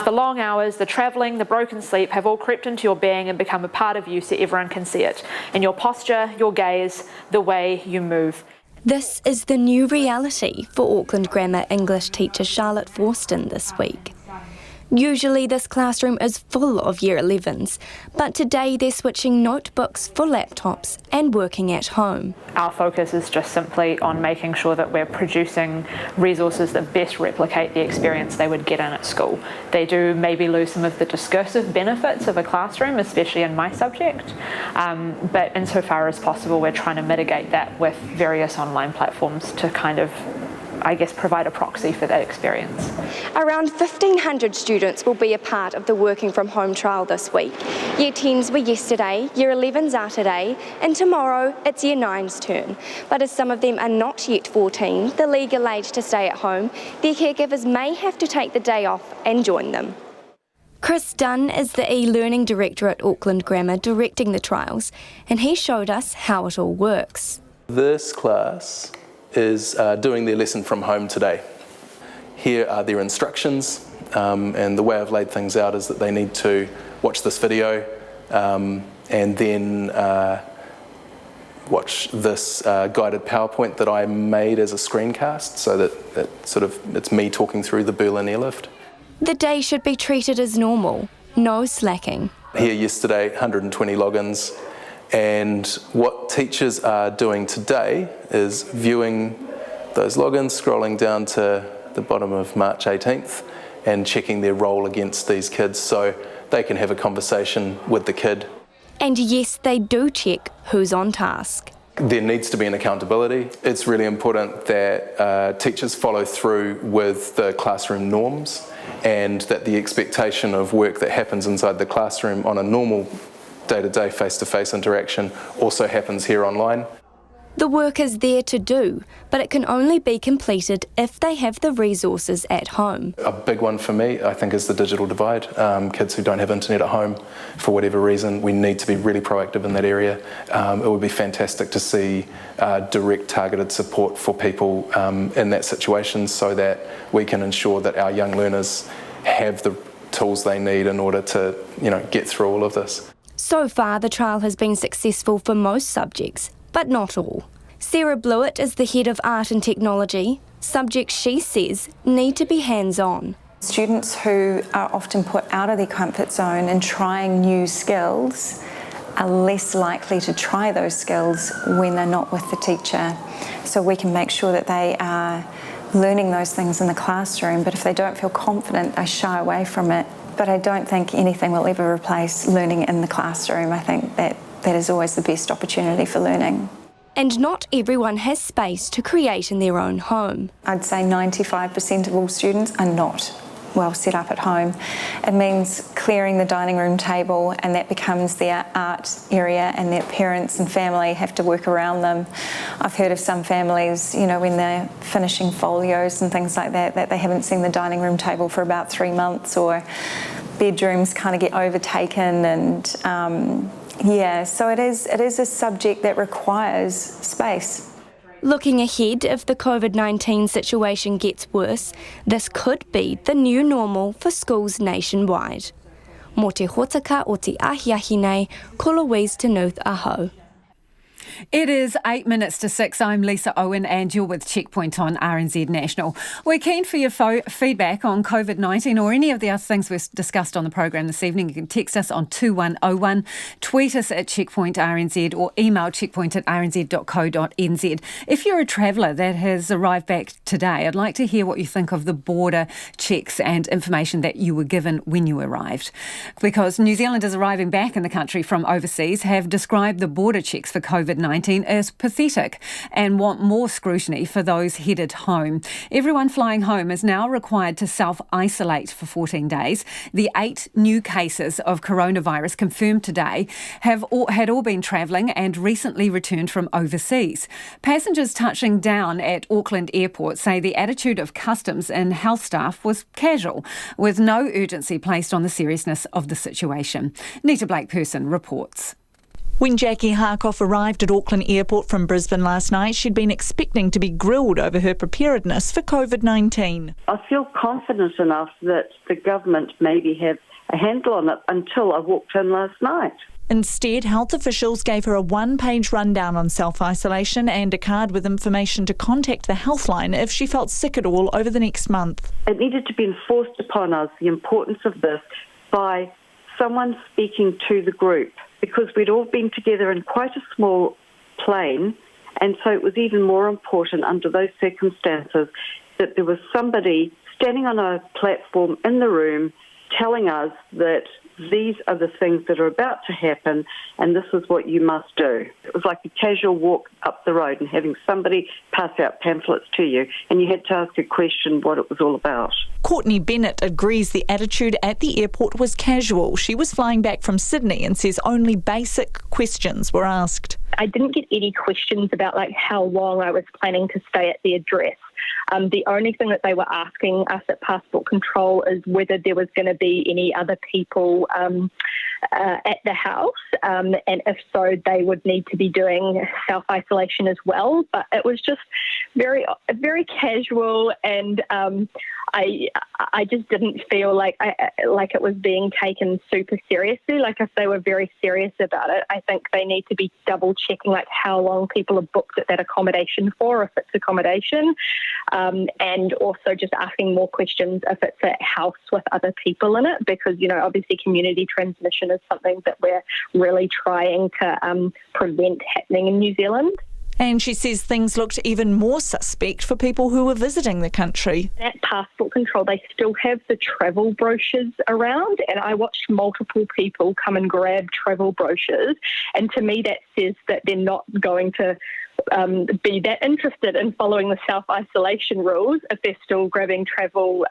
The long hours, the travelling, the broken sleep have all crept into your being and become a part of you so everyone can see it. In your posture, your gaze, the way you move. This is the new reality for Auckland Grammar English teacher Charlotte Forston this week. Usually this classroom is full of Year 11s, but today they're switching notebooks for laptops and working at home. Our focus is just simply on making sure that we're producing resources that best replicate the experience they would get in at school. They do maybe lose some of the discursive benefits of a classroom, especially in my subject, but insofar as possible we're trying to mitigate that with various online platforms to kind of provide a proxy for that experience. Around 1,500 students will be a part of the working from home trial this week. Year 10s were yesterday, Year 11s are today, and tomorrow it's Year 9's turn. But as some of them are not yet 14, the legal age to stay at home, their caregivers may have to take the day off and join them. Chris Dunn is the e-learning director at Auckland Grammar directing the trials, and he showed us how it all works. This class is doing their lesson from home today. Here are their instructions, and the way I've laid things out is that they need to watch this video and then watch this guided PowerPoint that I made as a screencast, so that it's me talking through the Berlin airlift. The day should be treated as normal, no slacking. Here yesterday, 120 logins. And what teachers are doing today is viewing those logins, scrolling down to the bottom of March 18th and checking their role against these kids so they can have a conversation with the kid. And yes, they do check who's on task. There needs to be an accountability. It's really important that teachers follow through with the classroom norms and that the expectation of work that happens inside the classroom on a normal day-to-day face-to-face interaction also happens here online. The work is there to do, but it can only be completed if they have the resources at home. A big one for me, I think, is the digital divide. Kids who don't have internet at home, for whatever reason, we need to be really proactive in that area. It would be fantastic to see direct targeted support for people in that situation so that we can ensure that our young learners have the tools they need in order to, get through all of this. So far, the trial has been successful for most subjects, but not all. Sarah Blewett is the head of art and technology. Subjects, she says, need to be hands-on. Students who are often put out of their comfort zone and trying new skills are less likely to try those skills when they're not with the teacher. So we can make sure that they are learning those things in the classroom, but if they don't feel confident, they shy away from it. But I don't think anything will ever replace learning in the classroom. I think that is always the best opportunity for learning. And not everyone has space to create in their own home. I'd say 95% of all students are not well set up at home. It means clearing the dining room table, and that becomes their art area, and their parents and family have to work around them. I've heard of some families, when they're finishing folios and things like that, that they haven't seen the dining room table for about 3 months, or bedrooms kind of get overtaken, and so it is a subject that requires space. Looking ahead, if the COVID-19 situation gets worse, this could be the new normal for schools nationwide. Mō te hotaka o te ahiahi nei, ko Louise Tanuth aho. It is 8 minutes to 6. I'm Lisa Owen and you're with Checkpoint on RNZ National. We're keen for your feedback on COVID-19 or any of the other things we've discussed on the program this evening. You can text us on 2101, tweet us at Checkpoint RNZ or email checkpoint@rnz.co.nz. If you're a traveller that has arrived back today, I'd like to hear what you think of the border checks and information that you were given when you arrived. Because New Zealanders arriving back in the country from overseas have described the border checks for COVID-19 as pathetic and want more scrutiny for those headed home. Everyone flying home is now required to self-isolate for 14 days. The 8 new cases of coronavirus confirmed today had all been travelling and recently returned from overseas. Passengers touching down at Auckland Airport say the attitude of customs and health staff was casual, with no urgency placed on the seriousness of the situation. Nita Blake-Person reports. When Jackie Harkoff arrived at Auckland Airport from Brisbane last night, she'd been expecting to be grilled over her preparedness for COVID-19. I feel confident enough that the government maybe have a handle on it until I walked in last night. Instead, health officials gave her a one-page rundown on self-isolation and a card with information to contact the Healthline if she felt sick at all over the next month. It needed to be enforced upon us, the importance of this, by someone speaking to the group, because we'd all been together in quite a small plane, and so it was even more important under those circumstances that there was somebody standing on a platform in the room telling us that these are the things that are about to happen and this is what you must do. It was like a casual walk up the road and having somebody pass out pamphlets to you, and you had to ask a question what it was all about. Courtney Bennett agrees the attitude at the airport was casual. She was flying back from Sydney and says only basic questions were asked. I didn't get any questions about how long I was planning to stay at the address. The only thing that they were asking us at Passport Control is whether there was going to be any other people at the house, and if so, they would need to be doing self-isolation as well. But it was just very, very casual, and I just didn't feel like it was being taken super seriously. If they were very serious about it, I think they need to be double checking how long people are booked at that accommodation for, if it's accommodation, and also just asking more questions if it's a house with other people in it, because obviously community transmission is something that we're really trying to prevent happening in New Zealand. And she says things looked even more suspect for people who were visiting the country. At Passport Control, they still have the travel brochures around, and I watched multiple people come and grab travel brochures, and to me that says that they're not going to be that interested in following the self-isolation rules if they're still grabbing travel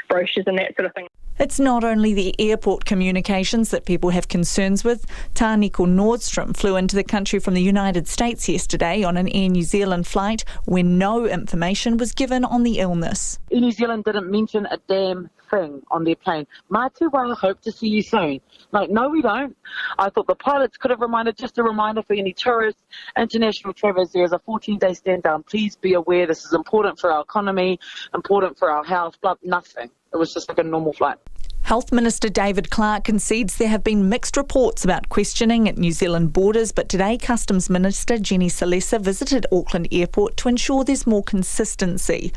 brochures and that sort of thing. It's not only the airport communications that people have concerns with. Tāniko Nordstrom flew into the country from the United States yesterday on an Air New Zealand flight when no information was given on the illness. Air New Zealand didn't mention a damn thing on their plane. Mātua, hope to see you soon. No, we don't. I thought the pilots could have reminded, just a reminder for any tourists, international travellers, there is a 14-day stand down. Please be aware this is important for our economy, important for our health, nothing. It was just like a normal flight. Health Minister David Clark concedes there have been mixed reports about questioning at New Zealand borders, but today Customs Minister Jenny Salesa visited Auckland Airport to ensure there's more consistency.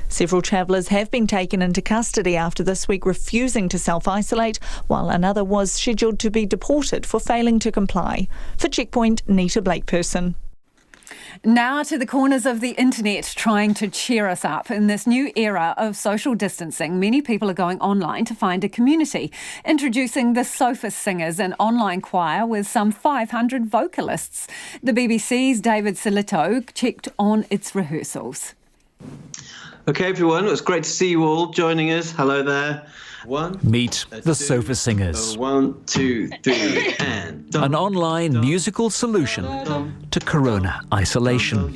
Several travellers have been taken into custody after this week refusing to self-isolate, while another was scheduled to be deported for failing to comply. For Checkpoint, Nita Blake-Person. Now to the corners of the internet trying to cheer us up. In this new era of social distancing, many people are going online to find a community. Introducing the Sofa Singers, an online choir with some 500 vocalists. The BBC's David Silito checked on its rehearsals. Okay, everyone, it's great to see you all joining us. Hello there. Meet the Sofa Singers. 1, 2, 3, and an online musical solution to corona isolation.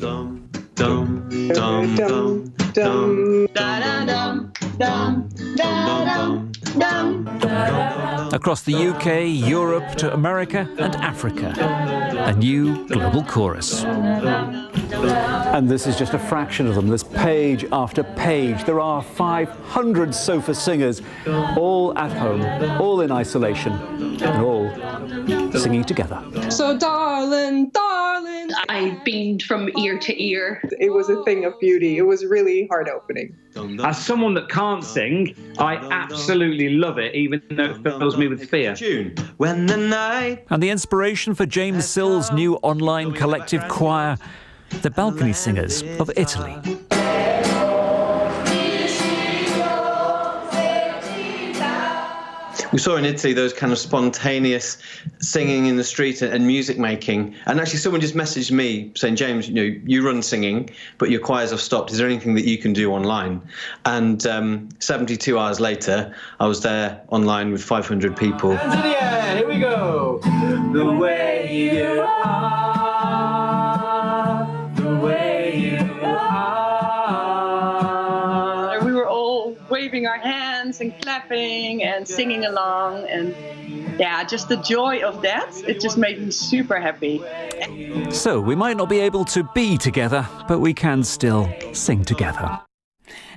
Across the UK, Europe to America and Africa, a new global chorus. And this is just a fraction of them. There's page after page. There are 500 sofa singers, all at home, all in isolation, and all singing together. So darling, darling, I beamed from ear to ear. It was a thing of beauty. It was really heart-opening. As someone that can't sing, I absolutely love it, even though it fills me with fear. And the inspiration for James Sill's new online collective choir, the Balcony Singers of Italy. We saw in Italy those kind of spontaneous singing in the street and music making. And actually someone just messaged me saying, James, you run singing, but your choirs have stopped. Is there anything that you can do online? And 72 hours later, I was there online with 500 people. Yeah, here we go. The way you are, the way you are. We were all waving our hands and clapping and singing along, and yeah, just the joy of that, it just made me super happy. So we might not be able to be together, but we can still sing together.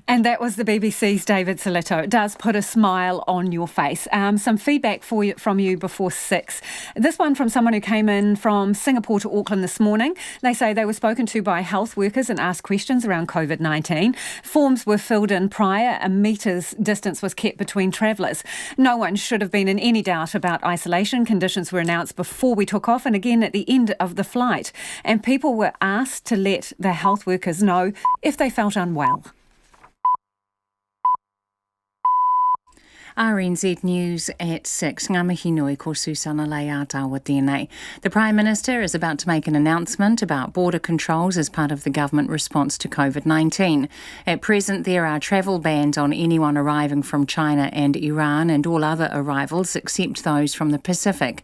And that was the BBC's David Silletto. It does put a smile on your face. Some feedback from you before 6. This one from someone who came in from Singapore to Auckland this morning. They say they were spoken to by health workers and asked questions around COVID-19. Forms were filled in prior. A metre's distance was kept between travellers. No one should have been in any doubt about isolation. Conditions were announced before we took off and again at the end of the flight. And people were asked to let the health workers know if they felt unwell. RNZ News at 6. Ngā mihi nui ko Susana Leātawa tēnei. The Prime Minister is about to make an announcement about border controls as part of the government response to COVID-19. At present, there are travel bans on anyone arriving from China and Iran and all other arrivals except those from the Pacific,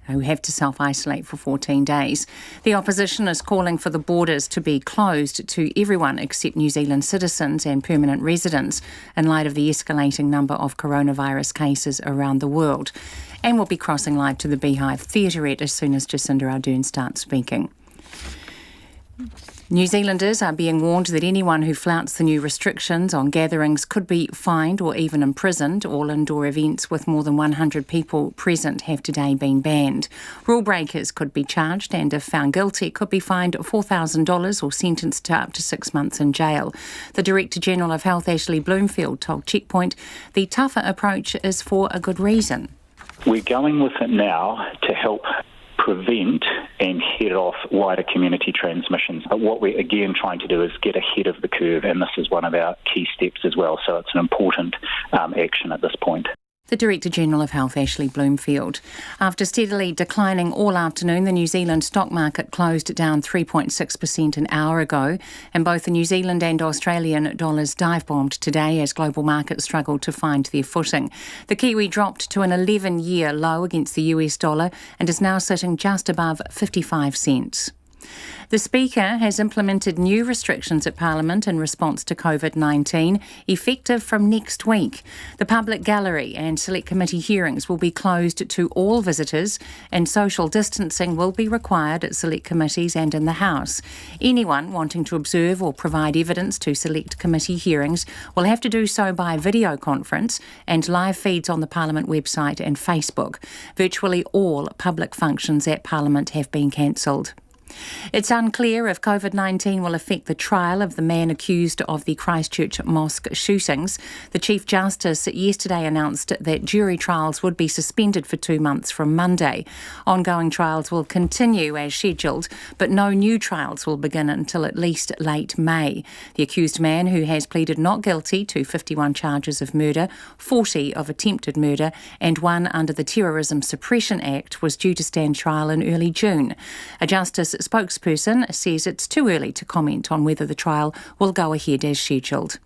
who have to self-isolate for 14 days. The opposition is calling for the borders to be closed to everyone except New Zealand citizens and permanent residents in light of the escalating number of coronavirus cases around the world. And we'll be crossing live to the Beehive Theaterette as soon as Jacinda Ardern starts speaking. New Zealanders are being warned that anyone who flouts the new restrictions on gatherings could be fined or even imprisoned. All indoor events with more than 100 people present have today been banned. Rule breakers could be charged and, if found guilty, could be fined $4,000 or sentenced to up to 6 months in jail. The Director-General of Health, Ashley Bloomfield, told Checkpoint the tougher approach is for a good reason. We're going with it now to help prevent and head off wider community transmissions. But what we're again trying to do is get ahead of the curve, and this is one of our key steps as well. So it's an important action at this point. The Director-General of Health, Ashley Bloomfield. After steadily declining all afternoon, the New Zealand stock market closed down 3.6% an hour ago, and both the New Zealand and Australian dollars dive-bombed today as global markets struggled to find their footing. The Kiwi dropped to an 11-year low against the US dollar and is now sitting just above 55 cents. The Speaker has implemented new restrictions at Parliament in response to COVID-19, effective from next week. The public gallery and select committee hearings will be closed to all visitors, and social distancing will be required at select committees and in the House. Anyone wanting to observe or provide evidence to select committee hearings will have to do so by video conference and live feeds on the Parliament website and Facebook. Virtually all public functions at Parliament have been cancelled. It's unclear if COVID-19 will affect the trial of the man accused of the Christchurch mosque shootings. The Chief Justice yesterday announced that jury trials would be suspended for 2 months from Monday. Ongoing trials will continue as scheduled, but no new trials will begin until at least late May. The accused man, who has pleaded not guilty to 51 charges of murder, 40 of attempted murder, and 1 under the Terrorism Suppression Act, was due to stand trial in early June. A Justice spokesperson says it's too early to comment on whether the trial will go ahead as scheduled.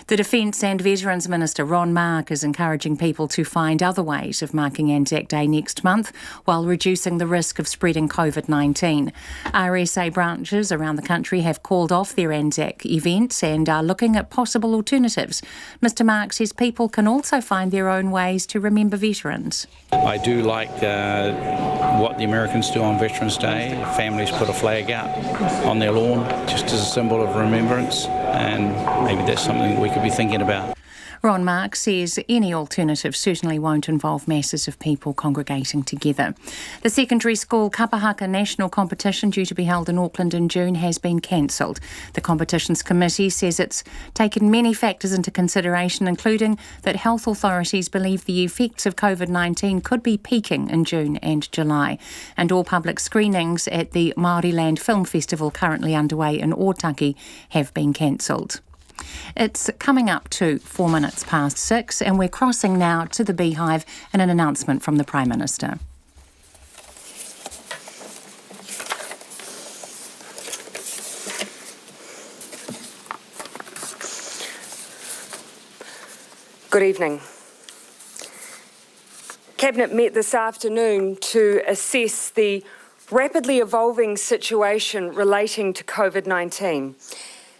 The Defence and Veterans Minister Ron Mark is encouraging people to find other ways of marking Anzac Day next month while reducing the risk of spreading COVID-19. RSA branches around the country have called off their Anzac events and are looking at possible alternatives. Mr Mark says people can also find their own ways to remember veterans. I do like what the Americans do on Veterans Day. Families put a flag out on their lawn just as a symbol of remembrance, and maybe that's something we could be thinking about. Ron Mark says any alternative certainly won't involve masses of people congregating together. The secondary school Kapahaka National competition due to be held in Auckland in June has been cancelled. The competitions committee says it's taken many factors into consideration, including that health authorities believe the effects of COVID-19 could be peaking in June and July. And all public screenings at the Māoriland Film Festival currently underway in Ōtaki have been cancelled. It's coming up to 6:04, and we're crossing now to the Beehive and an announcement from the Prime Minister. Good evening. Cabinet met this afternoon to assess the rapidly evolving situation relating to COVID-19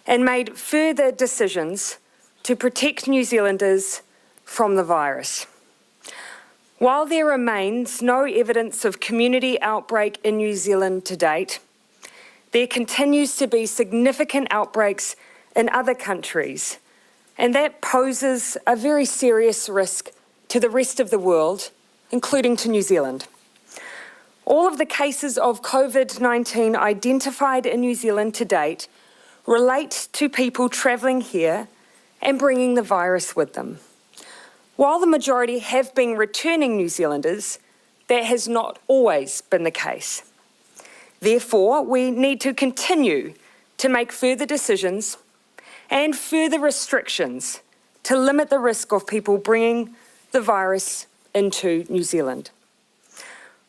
and made further decisions to protect New Zealanders from the virus. While there remains no evidence of community outbreak in New Zealand to date, there continues to be significant outbreaks in other countries, and that poses a very serious risk to the rest of the world, including to New Zealand. All of the cases of COVID-19 identified in New Zealand to date relate to people travelling here and bringing the virus with them. While the majority have been returning New Zealanders, that has not always been the case. Therefore, we need to continue to make further decisions and further restrictions to limit the risk of people bringing the virus into New Zealand.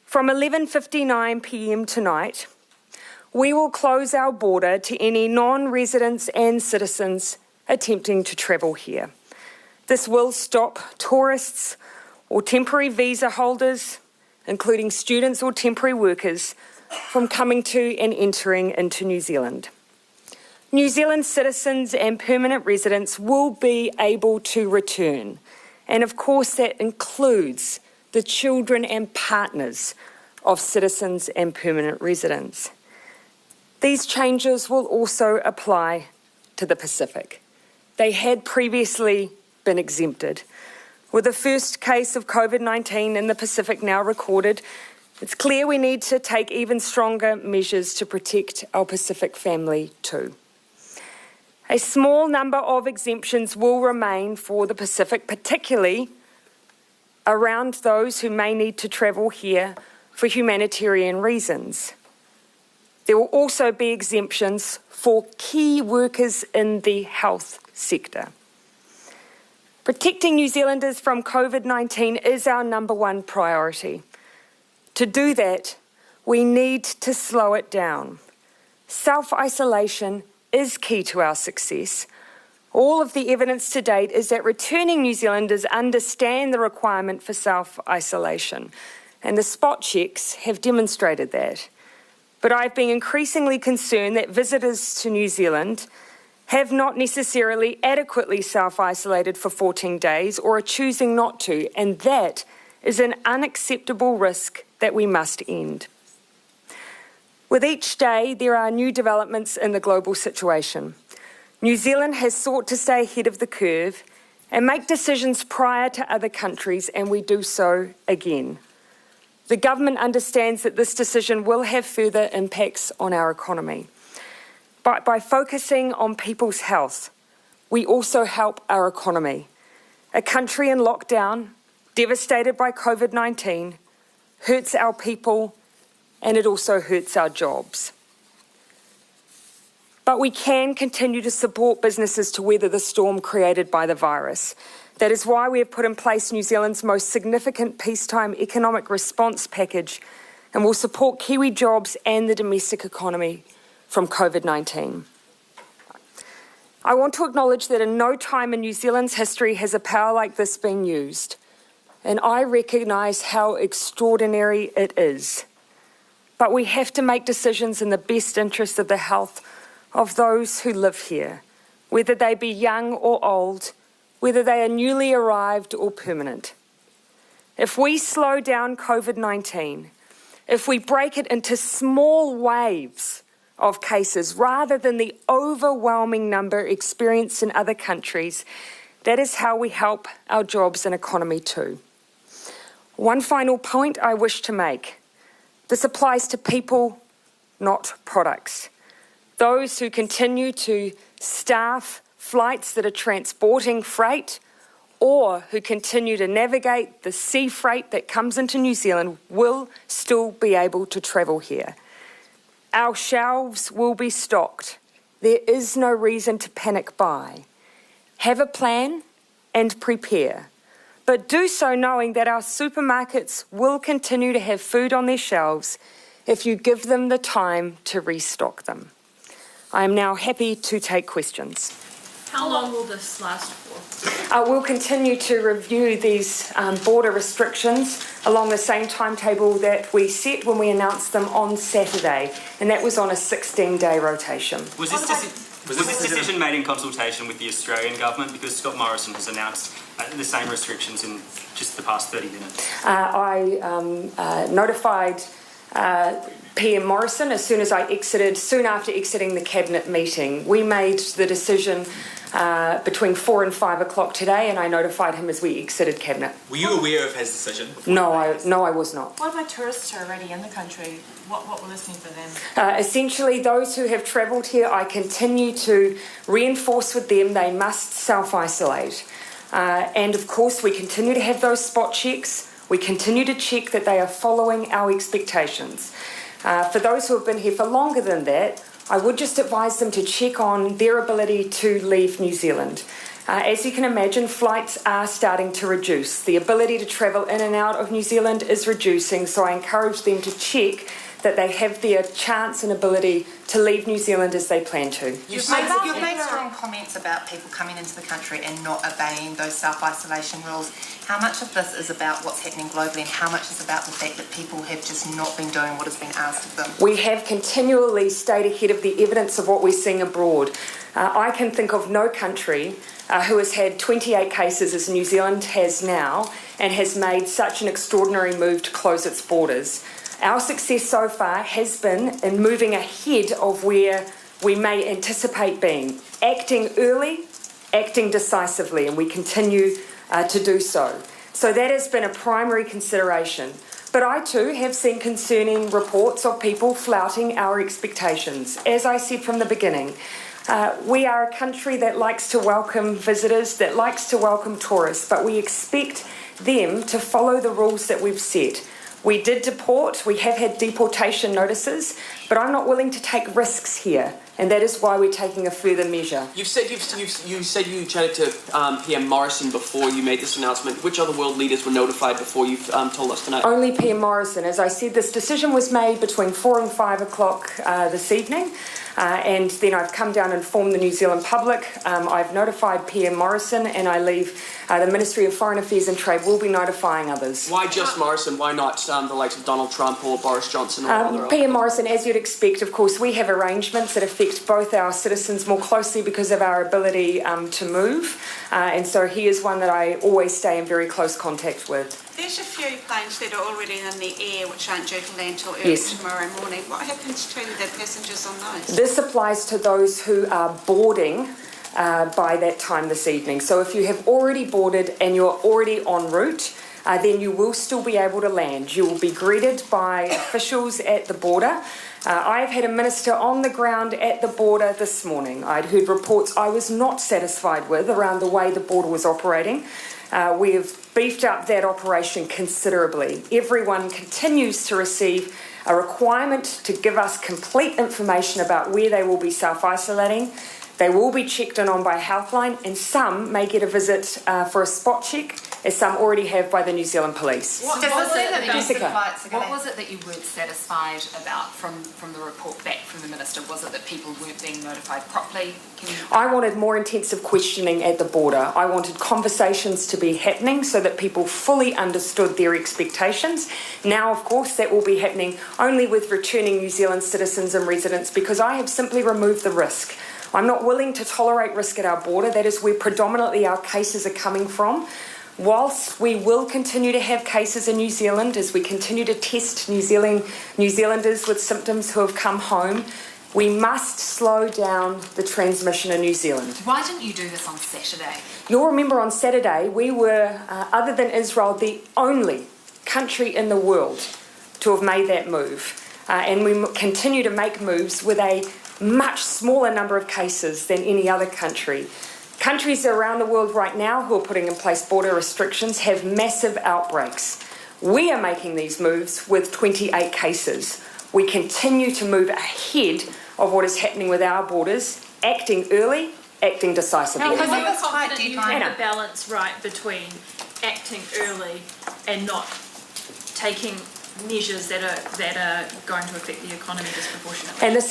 From 11:59 p.m. tonight, we will close our border to any non-residents and citizens attempting to travel here. This will stop tourists or temporary visa holders, including students or temporary workers, from coming to and entering into New Zealand. New Zealand citizens and permanent residents will be able to return, and of course that includes the children and partners of citizens and permanent residents. These changes will also apply to the Pacific. They had previously been exempted. With the first case of COVID-19 in the Pacific now recorded, it's clear we need to take even stronger measures to protect our Pacific family too. A small number of exemptions will remain for the Pacific, particularly around those who may need to travel here for humanitarian reasons. There will also be exemptions for key workers in the health sector. Protecting New Zealanders from COVID-19 is our number one priority. To do that, we need to slow it down. Self-isolation is key to our success. All of the evidence to date is that returning New Zealanders understand the requirement for self-isolation, and the spot checks have demonstrated that. But I've been increasingly concerned that visitors to New Zealand have not necessarily adequately self-isolated for 14 days or are choosing not to, and that is an unacceptable risk that we must end. With each day, there are new developments in the global situation. New Zealand has sought to stay ahead of the curve and make decisions prior to other countries, and we do so again. The government understands that this decision will have further impacts on our economy. But by focusing on people's health, we also help our economy. A country in lockdown, devastated by COVID-19, hurts our people, and it also hurts our jobs. But we can continue to support businesses to weather the storm created by the virus. That is why we have put in place New Zealand's most significant peacetime economic response package and will support Kiwi jobs and the domestic economy from COVID-19. I want to acknowledge that in no time in New Zealand's history has a power like this been used, and I recognise how extraordinary it is. But we have to make decisions in the best interest of the health of those who live here, whether they be young or old, whether they are newly arrived or permanent. If we slow down COVID-19, if we break it into small waves of cases rather than the overwhelming number experienced in other countries, That is how we help our jobs and economy too. One final point I wish to make. This applies to people, not products. Those who continue to staff flights that are transporting freight or who continue to navigate the sea freight that comes into New Zealand will still be able to travel here. Our shelves will be stocked. There is no reason to panic buy. Have a plan and prepare. But do so knowing that our supermarkets will continue to have food on their shelves if you give them the time to restock them. I am now happy to take questions. How long will this last for? We'll continue to review these border restrictions along the same timetable that we set when we announced them on Saturday, and that was on a 16-day rotation. Was this decision made in consultation with the Australian government? Because Scott Morrison has announced the same restrictions in just the past 30 minutes. I notified PM Morrison as soon after exiting the Cabinet meeting. We made the decision between 4 and 5 o'clock today, and I notified him as we exited Cabinet. Were you aware of his decision? No, I was not. What about tourists who are already in the country? What will this mean for them? Essentially, those who have travelled here, I continue to reinforce with them they must self-isolate. And of course, we continue to have those spot checks. We continue to check that they are following our expectations. For those who have been here for longer than that, I would just advise them to check on their ability to leave New Zealand. As you can imagine, flights are starting to reduce. The ability to travel in and out of New Zealand is reducing, so I encourage them to check that they have their chance and ability to leave New Zealand as they plan to. You've made strong comments about people coming into the country and not obeying those self-isolation rules. How much of this is about what's happening globally and how much is about the fact that people have just not been doing what has been asked of them? We have continually stayed ahead of the evidence of what we're seeing abroad. I can think of no country who has had 28 cases as New Zealand has now and has made such an extraordinary move to close its borders. Our success so far has been in moving ahead of where we may anticipate being, acting early, acting decisively, and we continue to do so. So that has been a primary consideration. But I too have seen concerning reports of people flouting our expectations. As I said from the beginning, we are a country that likes to welcome visitors, that likes to welcome tourists, but we expect them to follow the rules that we've set. We did deport, we have had deportation notices, but I'm not willing to take risks here, and that is why we're taking a further measure. You said you chatted to PM Morrison before you made this announcement. Which other world leaders were notified before you told us tonight? Only PM Morrison. As I said, this decision was made between 4 and 5 o'clock this evening, and then I've come down and informed the New Zealand public. I've notified PM Morrison, and I leave the Ministry of Foreign Affairs and Trade will be notifying others. Why just Morrison? Why not the likes of Donald Trump or Boris Johnson or other? PM Morrison, as you'd expect, of course, we have arrangements that affect both our citizens more closely because of our ability to move, and so he is one that I always stay in very close contact with. There's a few planes that are already in the air which aren't due to land till early tomorrow morning. What happens to the passengers on those? This applies to those who are boarding by that time this evening. So if you have already boarded and you're already en route, then you will still be able to land. You will be greeted by officials at the border. I have had a minister on the ground at the border this morning. I'd heard reports I was not satisfied with around the way the border was operating. We have beefed up that operation considerably. Everyone continues to receive a requirement to give us complete information about where they will be self-isolating. They will be checked in on by Healthline, and some may get a visit for a spot check, as some already have by the New Zealand Police. What was it that you weren't satisfied about from the report back from the Minister? Was it that people weren't being notified properly? I wanted more intensive questioning at the border. I wanted conversations to be happening so that people fully understood their expectations. Now, of course, that will be happening only with returning New Zealand citizens and residents because I have simply removed the risk. I'm not willing to tolerate risk at our border. That is where predominantly our cases are coming from. Whilst we will continue to have cases in New Zealand as we continue to test New Zealanders with symptoms who have come home, We must slow down the transmission in New Zealand. Why didn't you do this on Saturday? You'll remember on Saturday we were, other than Israel, the only country in the world to have made that move. And we continue to make moves with a much smaller number of cases than any other country. Countries around the world right now who are putting in place border restrictions have massive outbreaks. We are making these moves with 28 cases. We continue to move ahead of what is happening with our borders, acting early, acting decisively. How confident you have the balance right between acting early and not taking measures that are going to affect the economy disproportionately? And this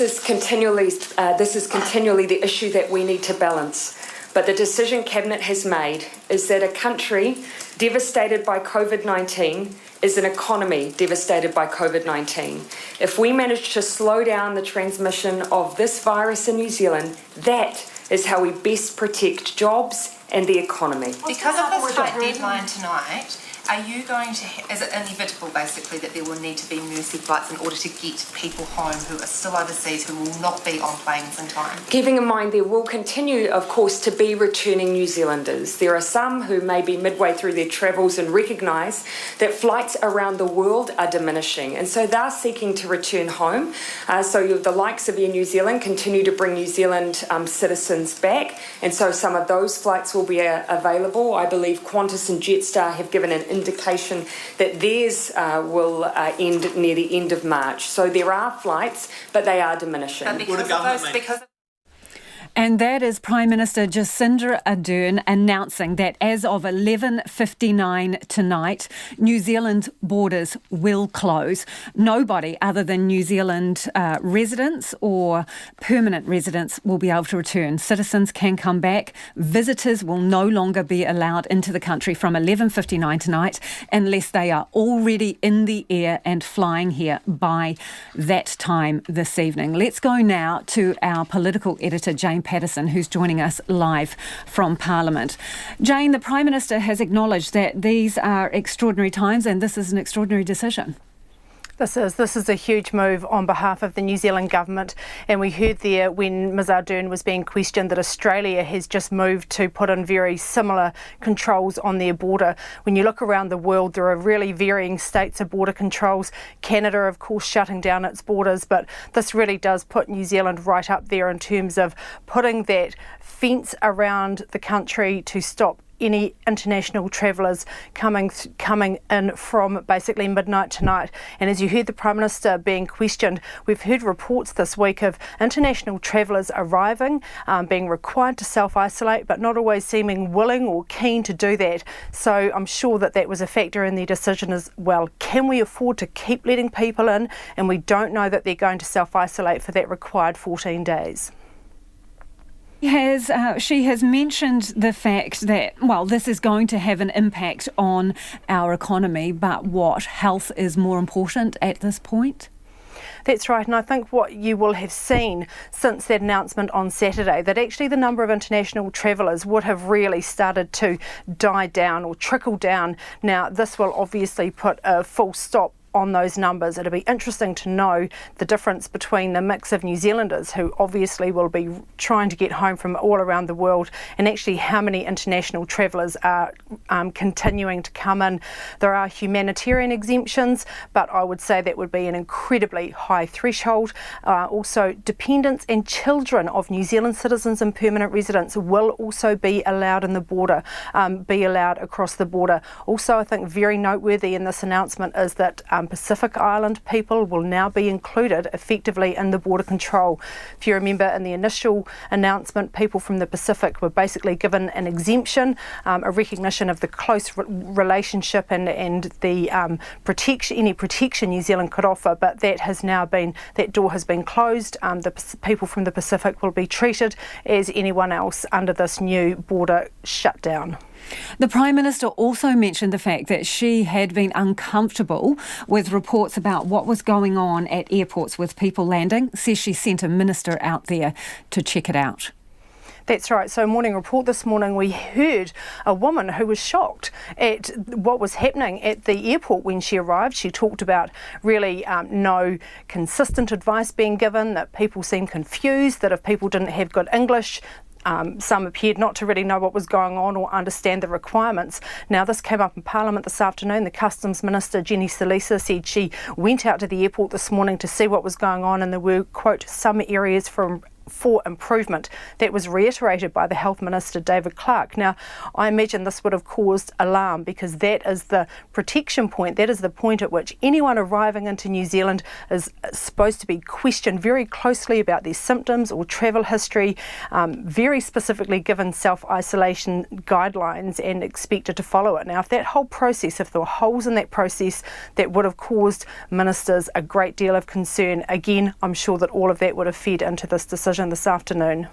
is continually the issue that we need to balance. But the decision Cabinet has made is that a country devastated by COVID-19 is an economy devastated by COVID-19. If we manage to slow down the transmission of this virus in New Zealand, that is how we best protect jobs and the economy. Because of this tight deadline tonight, are you going to, is it inevitable basically that there will need to be mercy flights in order to get people home who are still overseas, who will not be on planes in time? Keeping in mind there will continue, of course, to be returning New Zealanders. There are some who may be midway through their travels and recognise that flights around the world are diminishing, and so they're seeking to return home. So the likes of Air New Zealand continue to bring New Zealand citizens back, and so some of those flights will be available. I believe Qantas and Jetstar have given an indication that theirs will end near the end of March. So there are flights, but they are diminishing. But because And that is Prime Minister Jacinda Ardern announcing that as of 11:59 tonight, New Zealand borders will close. Nobody other than New Zealand residents or permanent residents will be able to return. Citizens can come back. Visitors will no longer be allowed into the country from 11:59 tonight unless they are already in the air and flying here by that time this evening. Let's go now to our political editor, Jane Patterson, who's joining us live from Parliament. Jane, the Prime Minister has acknowledged that these are extraordinary times and this is an extraordinary decision. This is a huge move on behalf of the New Zealand government, and we heard there when Ms Ardern was being questioned that Australia has just moved to put in very similar controls on their border. When you look around the world, there are really varying states of border controls. Canada, of course, shutting down its borders, but this really does put New Zealand right up there in terms of putting that fence around the country to stop any international travellers coming in from basically midnight tonight. And as you heard the Prime Minister being questioned, we've heard reports this week of international travellers arriving, being required to self-isolate, but not always seeming willing or keen to do that. So I'm sure that was a factor in their decision as well. Can we afford to keep letting people in? And we don't know that they're going to self-isolate for that required 14 days. She has mentioned the fact that, well, this is going to have an impact on our economy, but what, health is more important at this point? That's right, and I think what you will have seen since that announcement on Saturday, that actually the number of international travellers would have really started to die down or trickle down. Now, this will obviously put a full stop on those numbers. It'll be interesting to know the difference between the mix of New Zealanders who obviously will be trying to get home from all around the world and actually how many international travellers are continuing to come in. There are humanitarian exemptions, but I would say that would be an incredibly high threshold. Also, dependents and children of New Zealand citizens and permanent residents will also be allowed in the border, be allowed across the border. Also, I think very noteworthy in this announcement is that Pacific Island people will now be included effectively in the border control. If you remember in the initial announcement, people from the Pacific were basically given an exemption, a recognition of the close relationship and the any protection New Zealand could offer, but that door has been closed. The people from the Pacific will be treated as anyone else under this new border shutdown. The Prime Minister also mentioned the fact that she had been uncomfortable with reports about what was going on at airports with people landing. Says she sent a minister out there to check it out. That's right. So Morning Report this morning, we heard a woman who was shocked at what was happening at the airport when she arrived. She talked about really no consistent advice being given, that people seemed confused, that if people didn't have good English, some appeared not to really know what was going on or understand the requirements. Now, this came up in Parliament this afternoon. The Customs Minister, Jenny Salesa, said she went out to the airport this morning to see what was going on, and there were, quote, some areas for improvement. That was reiterated by the Health Minister, David Clark. Now, I imagine this would have caused alarm, because that is the protection point. That is the point at which anyone arriving into New Zealand is supposed to be questioned very closely about their symptoms or travel history, very specifically given self-isolation guidelines and expected to follow it. Now, if that whole process, if there were holes in that process, that would have caused ministers a great deal of concern. Again, I'm sure that all of that would have fed into this decision this afternoon.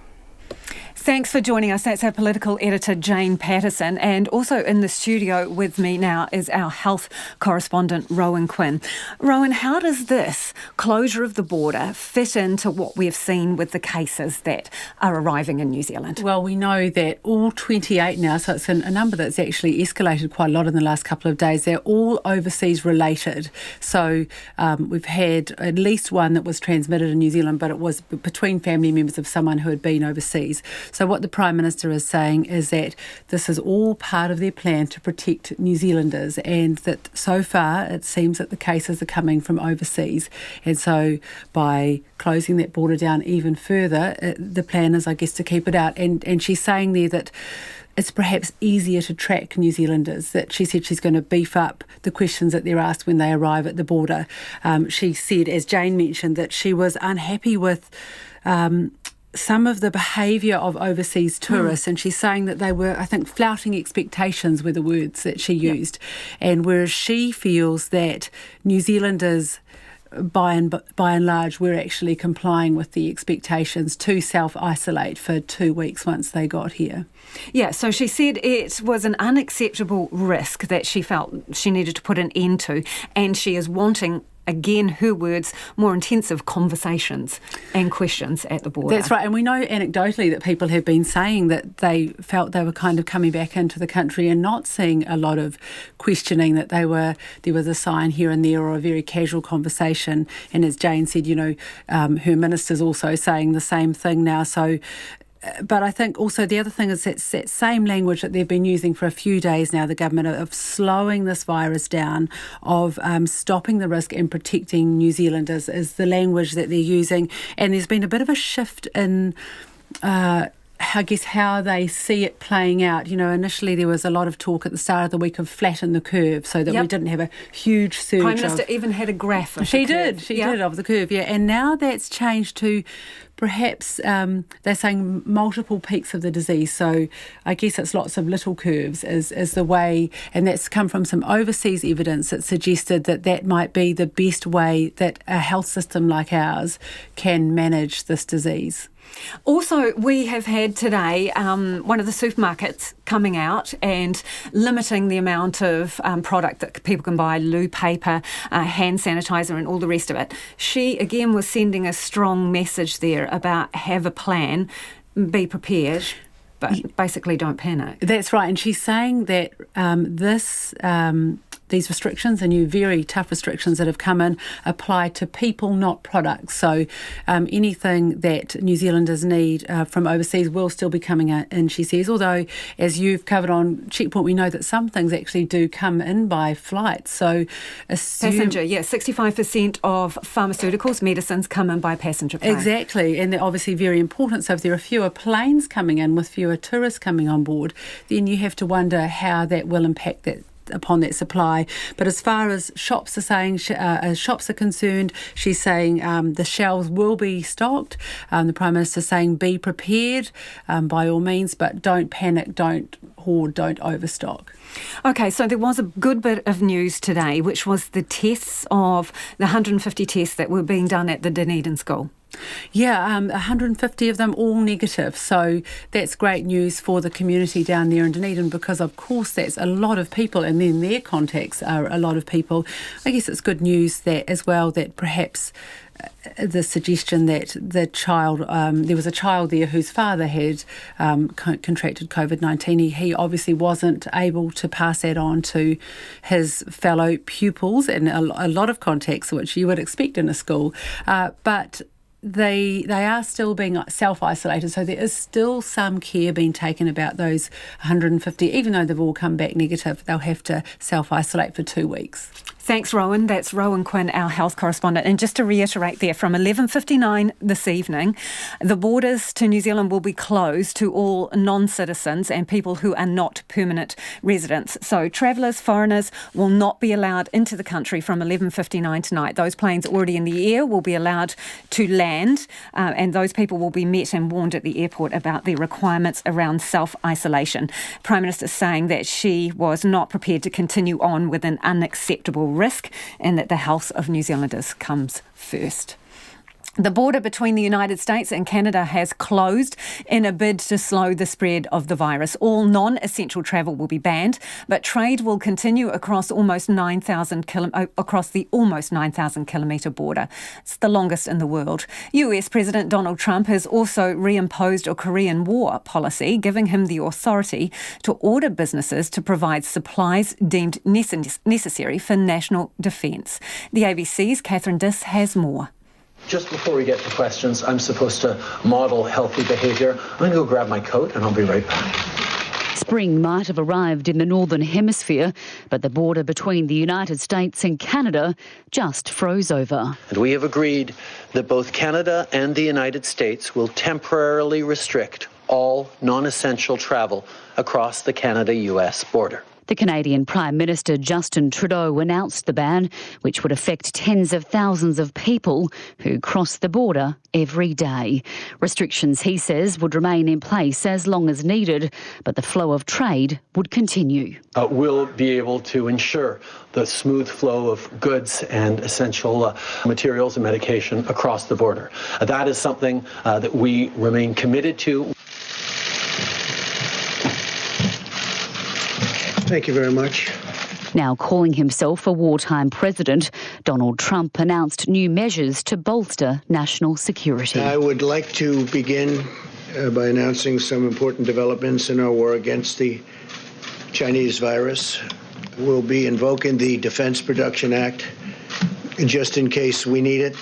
Thanks for joining us. That's our political editor, Jane Patterson. And also in the studio with me now is our health correspondent, Rowan Quinn. Rowan, how does this closure of the border fit into what we've seen with the cases that are arriving in New Zealand? Well, we know that all 28 now, so it's a number that's actually escalated quite a lot in the last couple of days, they're all overseas related. So we've had at least one that was transmitted in New Zealand, but it was between family members of someone who had been overseas. So what the Prime Minister is saying is that this is all part of their plan to protect New Zealanders, and that so far it seems that the cases are coming from overseas. And so by closing that border down even further, the plan is, I guess, to keep it out. And she's saying there that it's perhaps easier to track New Zealanders, that she said she's going to beef up the questions that they're asked when they arrive at the border. She said, as Jane mentioned, that she was unhappy with some of the behaviour of overseas tourists, and she's saying that they were, I think, flouting expectations were the words that she used. And whereas she feels that New Zealanders, by and large, were actually complying with the expectations to self-isolate for 2 weeks once they got here. Yeah, so she said it was an unacceptable risk that she felt she needed to put an end to, and she is wanting, again, her words, more intensive conversations and questions at the border. That's right, and we know anecdotally that people have been saying that they felt they were kind of coming back into the country and not seeing a lot of questioning, that there was a sign here and there or a very casual conversation. And as Jane said, her minister's also saying the same thing now. So but I think also the other thing is that same language that they've been using for a few days now, the government, of slowing this virus down, of stopping the risk and protecting New Zealanders, is the language that they're using. And there's been a bit of a shift in I guess how they see it playing out. Initially there was a lot of talk at the start of the week of flatten the curve so that we didn't have a huge surge. Prime Minister even had a graph of She did of the curve, yeah. And now that's changed to perhaps they're saying multiple peaks of the disease. So I guess it's lots of little curves is the way, and that's come from some overseas evidence that suggested that might be the best way that a health system like ours can manage this disease. Also, we have had today one of the supermarkets coming out and limiting the amount of product that people can buy, loo paper, hand sanitizer and all the rest of it. She, again, was sending a strong message there about have a plan, be prepared, but basically don't panic. That's right, and she's saying that these restrictions, the new very tough restrictions that have come in, apply to people, not products. So anything that New Zealanders need from overseas will still be coming in, she says. Although, as you've covered on Checkpoint, we know that some things actually do come in by flight. So passenger, 65% of pharmaceuticals, medicines come in by passenger plane. Exactly, and they're obviously very important. So if there are fewer planes coming in with fewer tourists coming on board, then you have to wonder how that will impact upon that supply. But as far as shops are concerned, she's saying the shelves will be stocked. The Prime Minister saying be prepared by all means, but don't panic, don't hoard, don't overstock. Okay, so there was a good bit of news today, which was the tests of the 150 tests that were being done at the Dunedin school. Yeah, 150 of them all negative. So that's great news for the community down there in Dunedin, because of course that's a lot of people, and then their contacts are a lot of people. I guess it's good news that as well, that perhaps the suggestion that the child, there was a child there whose father had contracted COVID-19. He obviously wasn't able to pass that on to his fellow pupils and a lot of contacts, which you would expect in a school. But they are still being self-isolated, so there is still some care being taken about those 150. Even though they've all come back negative, they'll have to self-isolate for 2 weeks. Thanks, Rowan. That's Rowan Quinn, our health correspondent. And just to reiterate there, from 11:59 this evening, the borders to New Zealand will be closed to all non-citizens and people who are not permanent residents. So travellers, foreigners will not be allowed into the country from 11:59 tonight. Those planes already in the air will be allowed to land, and those people will be met and warned at the airport about the requirements around self-isolation. Prime Minister saying that she was not prepared to continue on with an unacceptable risk, and that the health of New Zealanders comes first. The border between the United States and Canada has closed in a bid to slow the spread of the virus. All non-essential travel will be banned, but trade will continue across the almost 9,000 kilometre border. It's the longest in the world. US President Donald Trump has also reimposed a Korean War policy, giving him the authority to order businesses to provide supplies deemed necessary for national defence. The ABC's Catherine Diss has more. Just before we get to questions, I'm supposed to model healthy behaviour. I'm going to go grab my coat and I'll be right back. Spring might have arrived in the Northern Hemisphere, but the border between the United States and Canada just froze over. And we have agreed that both Canada and the United States will temporarily restrict all non-essential travel across the Canada-US border. The Canadian Prime Minister Justin Trudeau announced the ban, which would affect tens of thousands of people who cross the border every day. Restrictions, he says, would remain in place as long as needed, but the flow of trade would continue. We'll be able to ensure the smooth flow of goods and essential materials and medication across the border. That is something that we remain committed to. Thank you very much. Now calling himself a wartime president, Donald Trump announced new measures to bolster national security. I would like to begin by announcing some important developments in our war against the Chinese virus. We'll be invoking the Defense Production Act just in case we need it.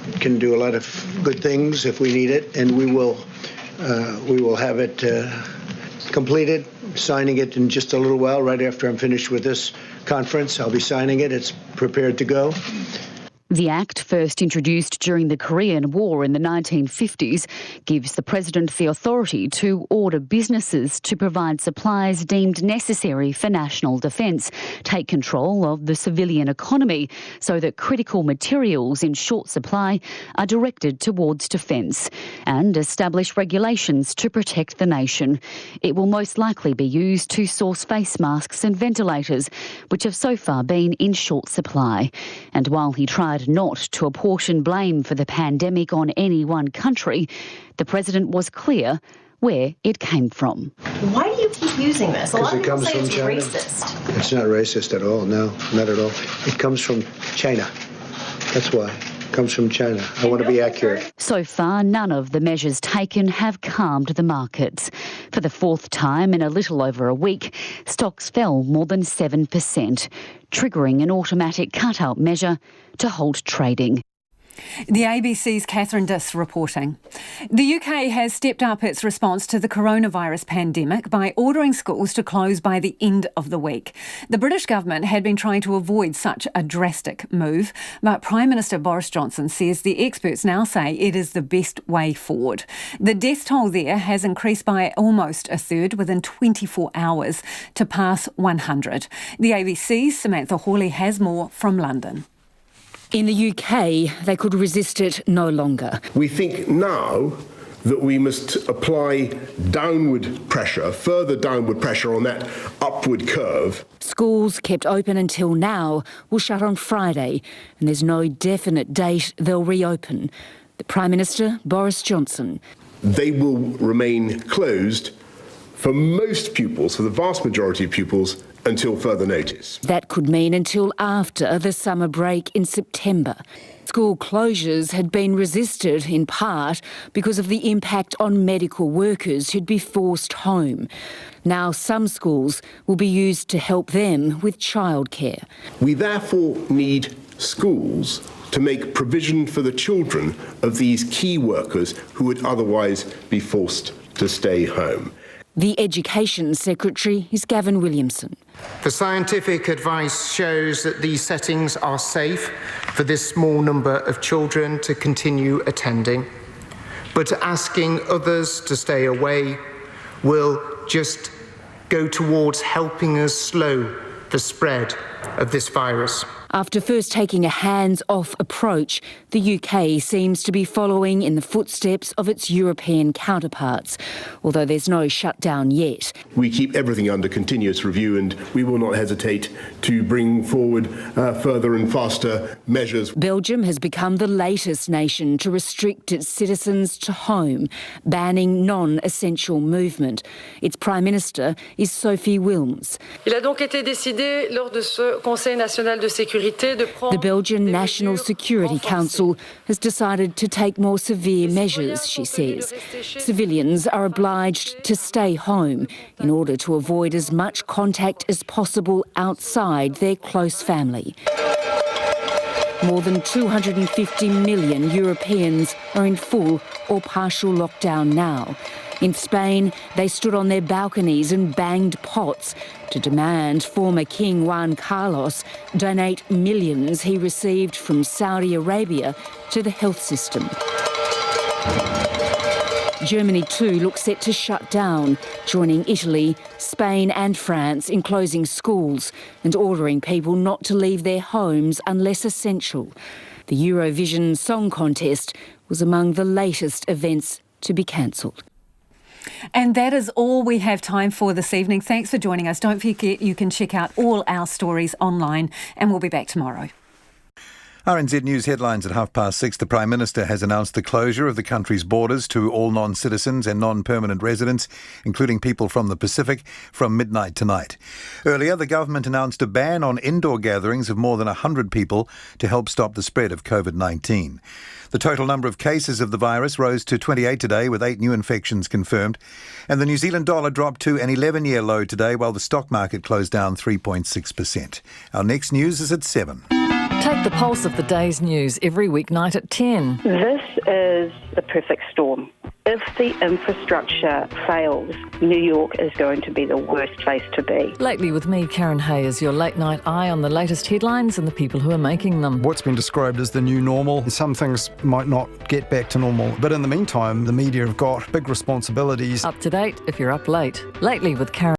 It can do a lot of good things if we need it, and we will have it completed, signing it in just a little while, right after I'm finished with this conference. I'll be signing it. It's prepared to go. The Act, first introduced during the Korean War in the 1950s, gives the President the authority to order businesses to provide supplies deemed necessary for national defence, take control of the civilian economy so that critical materials in short supply are directed towards defence, and establish regulations to protect the nation. It will most likely be used to source face masks and ventilators, which have so far been in short supply. And while he tried not to apportion blame for the pandemic on any one country, the President was clear where it came from. Why do you keep using this? A lot of people say it's China. racist. It's not racist at all. No, not at all. It comes from China. That's why. It comes from China. I want to be accurate. So far, none of the measures taken have calmed the markets. For the fourth time in a little over a week, stocks fell more than 7%, triggering an automatic cut-out measure to halt trading. The ABC's Catherine Diss reporting. The UK has stepped up its response to the coronavirus pandemic by ordering schools to close by the end of the week. The British government had been trying to avoid such a drastic move, but Prime Minister Boris Johnson says the experts now say it is the best way forward. The death toll there has increased by almost a third within 24 hours to pass 100. The ABC's Samantha Hawley has more from London. In the UK, they could resist it no longer. We think now that we must apply downward pressure, further downward pressure on that upward curve. Schools kept open until now will shut on Friday, and there's no definite date they'll reopen. The Prime Minister, Boris Johnson. They will remain closed for most pupils, for the vast majority of pupils, until further notice. That could mean until after the summer break in September. School closures had been resisted in part because of the impact on medical workers who'd be forced home. Now some schools will be used to help them with childcare. We therefore need schools to make provision for the children of these key workers who would otherwise be forced to stay home. The Education Secretary is Gavin Williamson. The scientific advice shows that these settings are safe for this small number of children to continue attending, but asking others to stay away will just go towards helping us slow the spread of this virus. After first taking a hands-off approach, the UK seems to be following in the footsteps of its European counterparts, although there's no shutdown yet. We keep everything under continuous review and we will not hesitate to bring forward further and faster measures. Belgium has become the latest nation to restrict its citizens to home, banning non-essential movement. Its Prime Minister is Sophie Wilms. Il a donc été décidé lors de ce Conseil national de sécurité. The Belgian National Security Council has decided to take more severe measures, she says. Civilians are obliged to stay home in order to avoid as much contact as possible outside their close family. More than 250 million Europeans are in full or partial lockdown now. In Spain, they stood on their balconies and banged pots to demand former King Juan Carlos donate millions he received from Saudi Arabia to the health system. Germany too looks set to shut down, joining Italy, Spain and France in closing schools and ordering people not to leave their homes unless essential. The Eurovision Song Contest was among the latest events to be cancelled. And that is all we have time for this evening. Thanks for joining us. Don't forget you can check out all our stories online and we'll be back tomorrow. RNZ News headlines at 6:30. The Prime Minister has announced the closure of the country's borders to all non-citizens and non-permanent residents, including people from the Pacific, from midnight tonight. Earlier, the government announced a ban on indoor gatherings of more than 100 people to help stop the spread of COVID-19. The total number of cases of the virus rose to 28 today, with 8 new infections confirmed. And the New Zealand dollar dropped to an 11-year low today, while the stock market closed down 3.6%. Our next news is at 7. Take the pulse of the day's news every weeknight at 10. This is the perfect storm. If the infrastructure fails, New York is going to be the worst place to be. Lately with me, Karen Hayes, your late night eye on the latest headlines and the people who are making them. What's been described as the new normal. Some things might not get back to normal, but in the meantime, the media have got big responsibilities. Up to date if you're up late. Lately with Karen